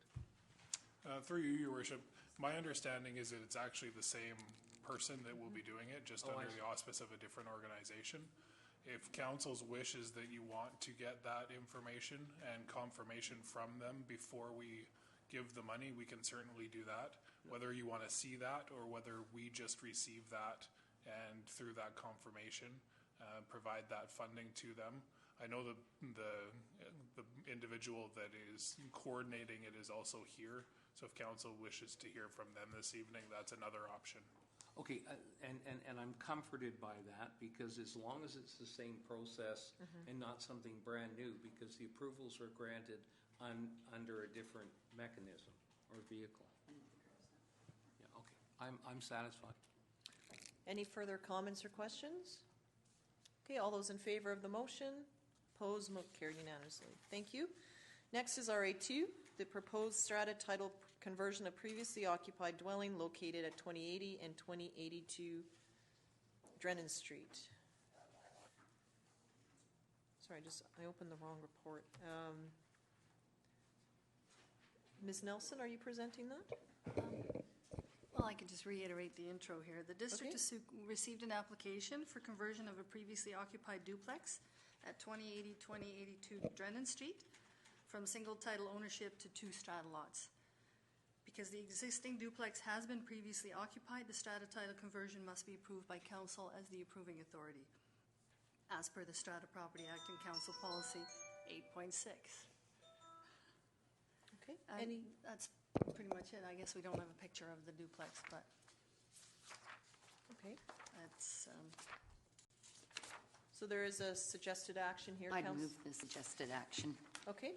Through you, Your Worship, my understanding is that it's actually the same person that will be doing it, just under the auspice of a different organization. If council's wish is that you want to get that information and confirmation from them before we give the money, we can certainly do that. Whether you want to see that or whether we just receive that and through that confirmation provide that funding to them. I know the individual that is coordinating it is also here, so if council wishes to hear from them this evening, that's another option. Okay, and I'm comforted by that, because as long as it's the same process and not something brand new, because the approvals are granted under a different mechanism or vehicle. Yeah, okay, I'm satisfied. Any further comments or questions? Okay, all those in favor of the motion? Opposed, carried unanimously. Thank you. Next is RA2, the proposed strata title conversion of previously occupied dwelling located at 2080 and 2082 Drennan Street. Sorry, I opened the wrong report. Ms. Nelson, are you presenting that? Well, I can just reiterate the intro here. The District of Sauk received an application for conversion of a previously occupied duplex at 2080-2082 Drennan Street from single title ownership to 2 strata lots. Because the existing duplex has been previously occupied, the strata title conversion must be approved by council as the approving authority, as per the Strata Property Act and Council Policy 8.6. Okay. That's pretty much it. I guess we don't have a picture of the duplex, but okay, that's. So there is a suggested action here. I'd move the suggested action. Okay.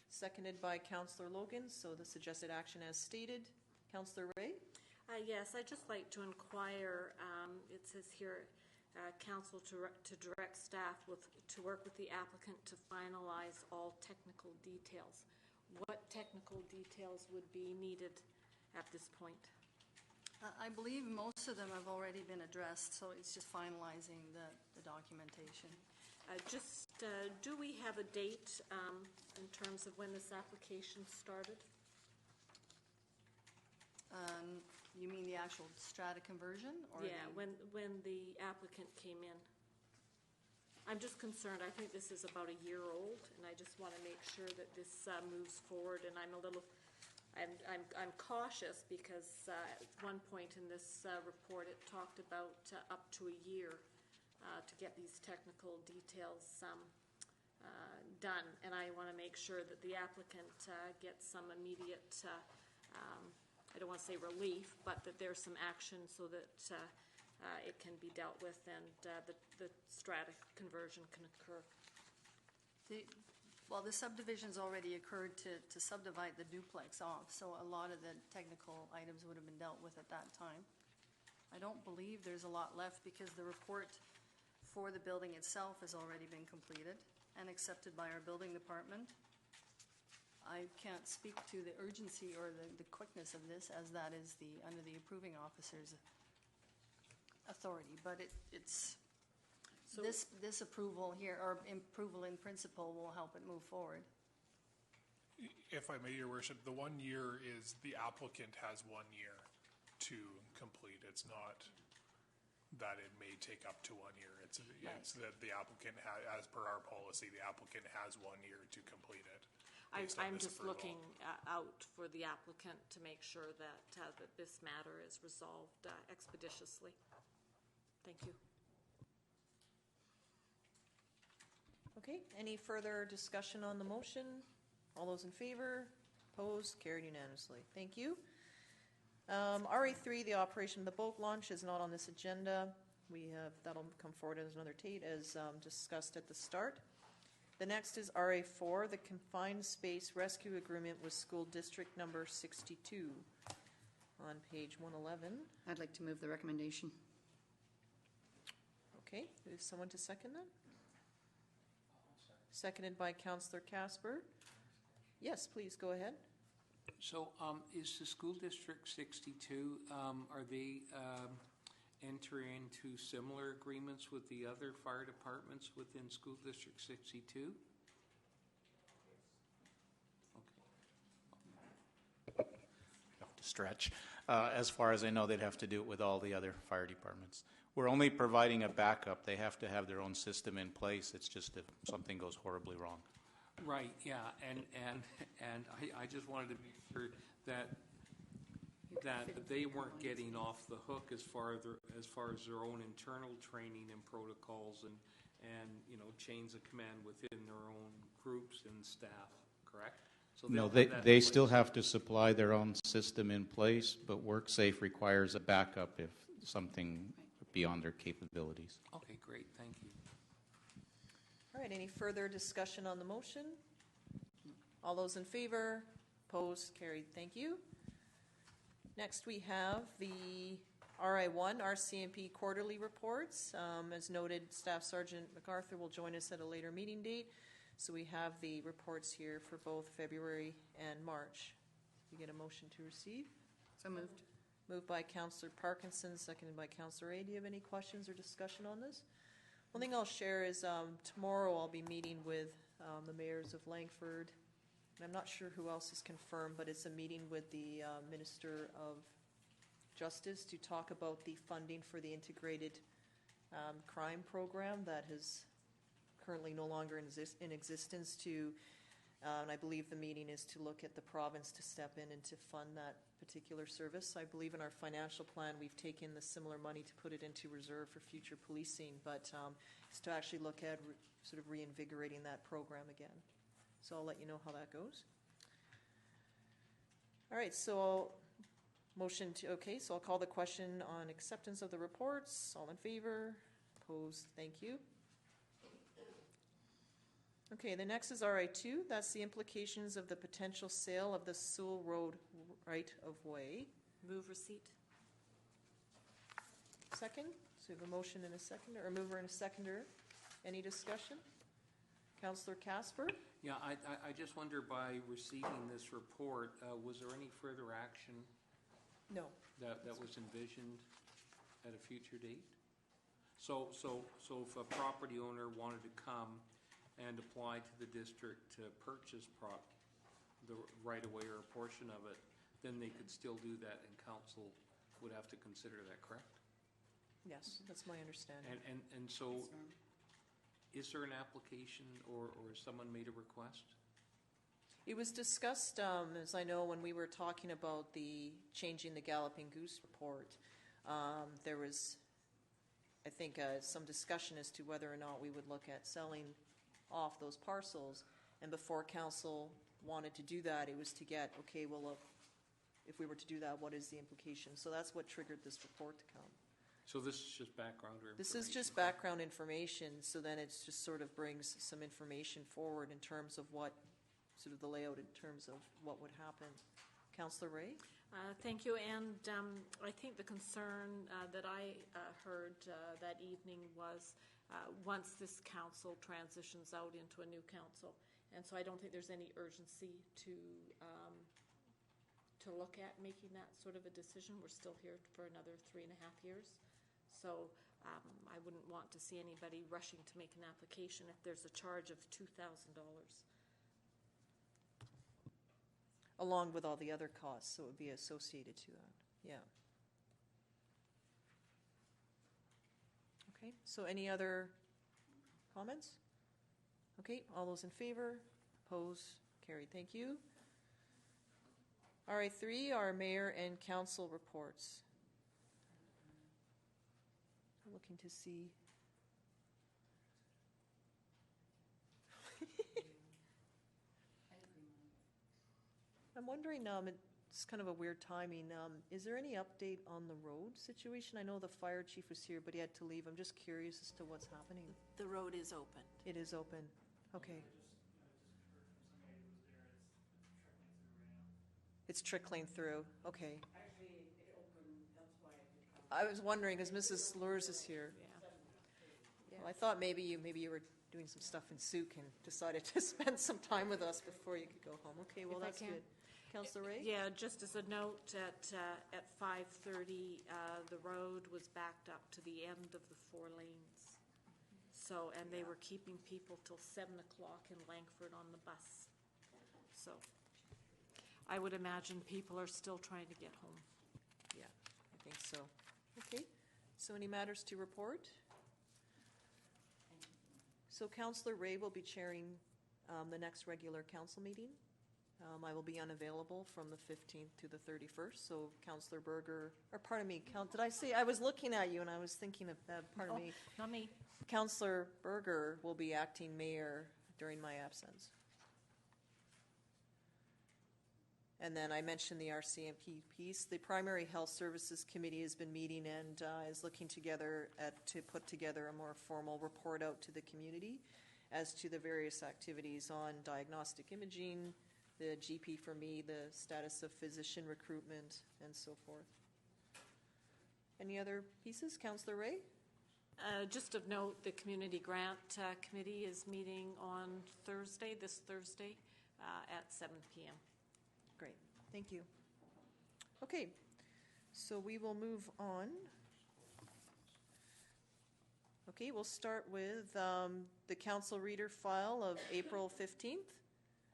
Seconded by Councillor Logan. So the suggested action as stated. Councillor Ray? Yes, I'd just like to inquire, it says here, council to direct staff to work with the applicant to finalize all technical details. What technical details would be needed at this point? I believe most of them have already been addressed, so it's just finalizing the documentation. Do we have a date in terms of when this application started? You mean the actual strata conversion? Or yeah, when the applicant came in. I'm just concerned. I think this is about a year old, and I just want to make sure that this moves forward. And I'm a little, I'm cautious because at one point in this report it talked about up to a year to get these technical details done, and I want to make sure that the applicant gets some immediate. I don't want to say relief, but that there's some action so that it can be dealt with and the strata conversion can occur. Well, the subdivision's already occurred to subdivide the duplex off, so a lot of the technical items would have been dealt with at that time. I don't believe there's a lot left because the report for the building itself has already been completed and accepted by our building department. I can't speak to the urgency or the quickness of this, as that is under the approving officer's authority, but it's so this approval here, or approval in principle, will help it move forward. If I may, Your Worship, the 1 year is the applicant has 1 year to complete. It's not that it may take up to 1 year. It's that the applicant, as per our policy, the applicant has 1 year to complete it. based on I'm this just approval. looking out for the applicant to make sure that this matter is resolved expeditiously. Thank you. Okay, any further discussion on the motion? All those in favor? Opposed? Carried unanimously. Thank you. RA3, the operation of the boat launch is not on this agenda. That'll come forward as another date as discussed at the start. The next is RA4, the confined space rescue agreement with school district number 62 on page 111. I'd like to move the recommendation. Okay, is someone to second that? Seconded by Councillor Casper. Yes, please go ahead. So is the school district 62, are they entering into similar agreements with the other fire departments within school district 62? Have to stretch. As far as I know, they'd have to do it with all the other fire departments. We're only providing a backup. They have to have their own system in place. It's just if something goes horribly wrong. Right, yeah, and I just wanted to make sure that they weren't getting off the hook as far as their own internal training and protocols and chains of command within their own groups and staff, correct? So No, they'll have that they in still place. have to supply their own system in place, but WorkSafe requires a backup if something beyond their capabilities. Okay, great, thank you. All right, any further discussion on the motion? All those in favor? Opposed? Carried. Thank you. Next, we have the RI1, RCMP quarterly reports. As noted, Staff Sergeant MacArthur will join us at a later meeting date. So we have the reports here for both February and March. We get a motion to receive? So moved. Moved by Councillor Parkinson, seconded by Councillor A. Do you have any questions or discussion on this? One thing I'll share is tomorrow I'll be meeting with the mayors of Langford. And I'm not sure who else is confirmed, but it's a meeting with the Minister of Justice to talk about the funding for the integrated crime program that is currently no longer in existence and I believe the meeting is to look at the province to step in and to fund that particular service. I believe in our financial plan we've taken the similar money to put it into reserve for future policing, but it's to actually look at sort of reinvigorating that program again. So I'll let you know how that goes. All right, so I'll call the question on acceptance of the reports. All in favor? Opposed? Thank you. Okay, the next is RI2. That's the implications of the potential sale of the Sewell Road right-of-way. Move receipt. Second? So we have a motion and a seconder, or mover and a seconder. Any discussion? Councillor Casper? Yeah, I just wonder, by receiving this report, was there any further action No. that was envisioned at a future date? So if a property owner wanted to come and apply to the district to purchase the right-of-way or a portion of it, then they could still do that, and council would have to consider that, correct? Yes, that's my understanding. And so, is there an application or someone made a request? It was discussed, as I know, when we were talking about the changing the Galloping Goose report. There was, I think, some discussion as to whether or not we would look at selling off those parcels. And before council wanted to do that, it was to get, okay, well, look, if we were to do that, what is the implication? So that's what triggered this report to come. So this is just background or information? This is just background information, so then it just sort of brings some information forward in terms of what, sort of the layout in terms of what would happen. Councillor Ray? Thank you, and I think the concern that I heard that evening was once this council transitions out into a new council, and so I don't think there's any urgency to look at making that sort of a decision. We're still here for another 3.5 years, so I wouldn't want to see anybody rushing to make an application if there's a charge of $2,000. Along with all the other costs, so it would be associated to that, yeah. Okay, so any other comments? Okay, all those in favor? Opposed? Carried, thank you. RA3 are mayor and council reports. I'm looking to see. I'm wondering, it's kind of a weird timing. Is there any update on the road situation? I know the fire chief was here, but he had to leave. I'm just curious as to what's happening. The road is open. It is open. Okay. It's trickling through. Okay. Actually, it opened, that's why I could come. I was wondering, because Mrs. Lurs is here. Well, I thought maybe you were doing some stuff in Souk and decided to spend some time with us before you could go home. Okay, well, If I that's can. good. Councillor Ray? Yeah, just as a note, at 5:30, the road was backed up to the end of the 4 lanes. So, and they were keeping people till 7 o'clock in Langford on the bus. So, I would imagine people are still trying to get home. Yeah, I think so. Okay, so any matters to report? So Councillor Ray will be chairing the next regular council meeting. I will be unavailable from the 15th to the 31st, so Councillor Berger, or pardon me, did I say, I was looking at you and I was thinking of, pardon me. Not me. Councillor Berger will be acting mayor during my absence. And then I mentioned the RCMP piece. The Primary Health Services Committee has been meeting and is looking together to put together a more formal report out to the community as to the various activities on diagnostic imaging, the GP for me, the status of physician recruitment, and so forth. Any other pieces? Councillor Ray? Just of note, the Community Grant Committee is meeting on Thursday, this Thursday, at 7 p.m. Great, thank you. Okay, so we will move on. Okay, we'll start with the council reader file of April 15th.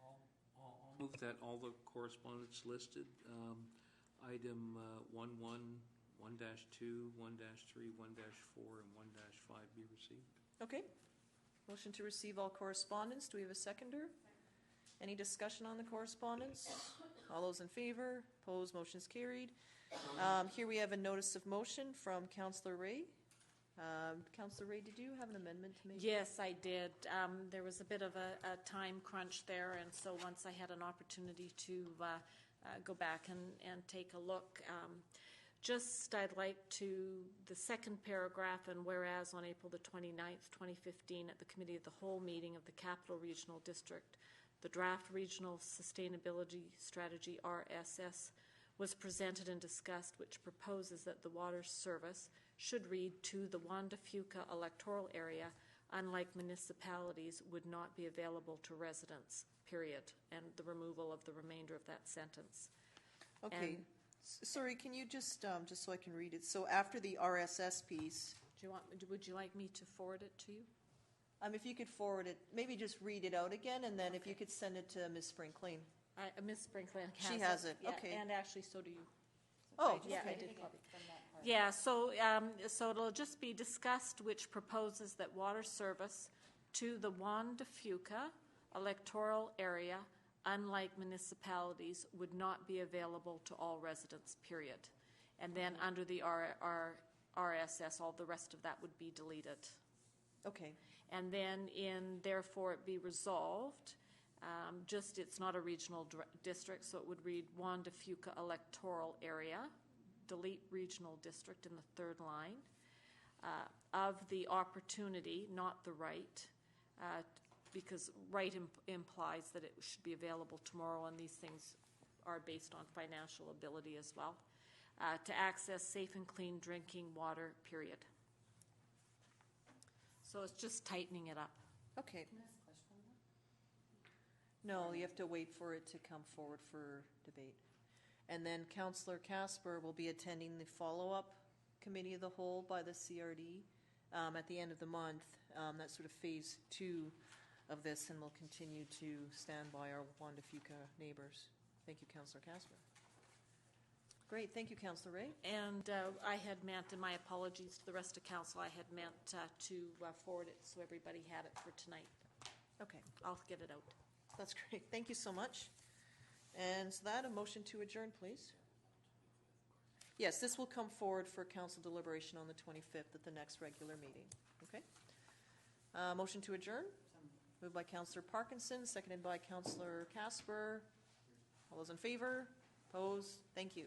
I'll move that all the correspondence listed, item 1-1, 1-2, 1-3, 1-4, and 1-5 be received. Okay, motion to receive all correspondence. Do we have a seconder? Any discussion on the correspondence? All those in favor? Opposed? Motion is carried. Here we have a notice of motion from Councillor Ray. Councillor Ray, did you have an amendment to make? Yes, I did. There was a bit of a time crunch there, and so once I had an opportunity to go back and take a look, I'd like to, the second paragraph, and whereas on April the 29th, 2015, at the Committee of the Whole meeting of the Capital Regional District, the draft Regional Sustainability Strategy, RSS, was presented and discussed, which proposes that the water service should read to the Juan de Fuca electoral area, unlike municipalities, would not be available to residents, period, and the removal of the remainder of that sentence. Okay. And sorry, can you just so I can read it? So after the RSS piece, would you like me to forward it to you? If you could forward it, maybe just read it out again, and then if you could send it to Ms. Sprinkleen. Ms. Sprinkleen has She has it, yeah, okay. and actually so do you. Oh, yeah, okay. I did copy. Yeah, so it'll just be discussed, which proposes that water service to the Juan de Fuca electoral area, unlike municipalities, would not be available to all residents, period. And then under the RSS, all the rest of that would be deleted. Okay. And then therefore it be resolved, it's not a regional district, so it would read Juan de Fuca electoral area, delete regional district in the third line, of the opportunity, not the right, because right implies that it should be available tomorrow, and these things are based on financial ability as well, to access safe and clean drinking water, period. So it's just tightening it up. Okay. No, you have to wait for it to come forward for debate. And then Councillor Casper will be attending the follow-up Committee of the Whole by the CRD at the end of the month. That's sort of phase 2 of this, and we'll continue to stand by our Juan de Fuca neighbors. Thank you, Councillor Casper. Great, thank you, Councillor Ray. And I had meant, and my apologies to the rest of council, I had meant to forward it so everybody had it for tonight. Okay. I'll get it out. That's great. Thank you so much. And so that, a motion to adjourn, please. Yes, this will come forward for council deliberation on the 25th at the next regular meeting. Okay? Motion to adjourn? Moved by Councillor Parkinson, seconded by Councillor Casper. All those in favor? Opposed? Thank you.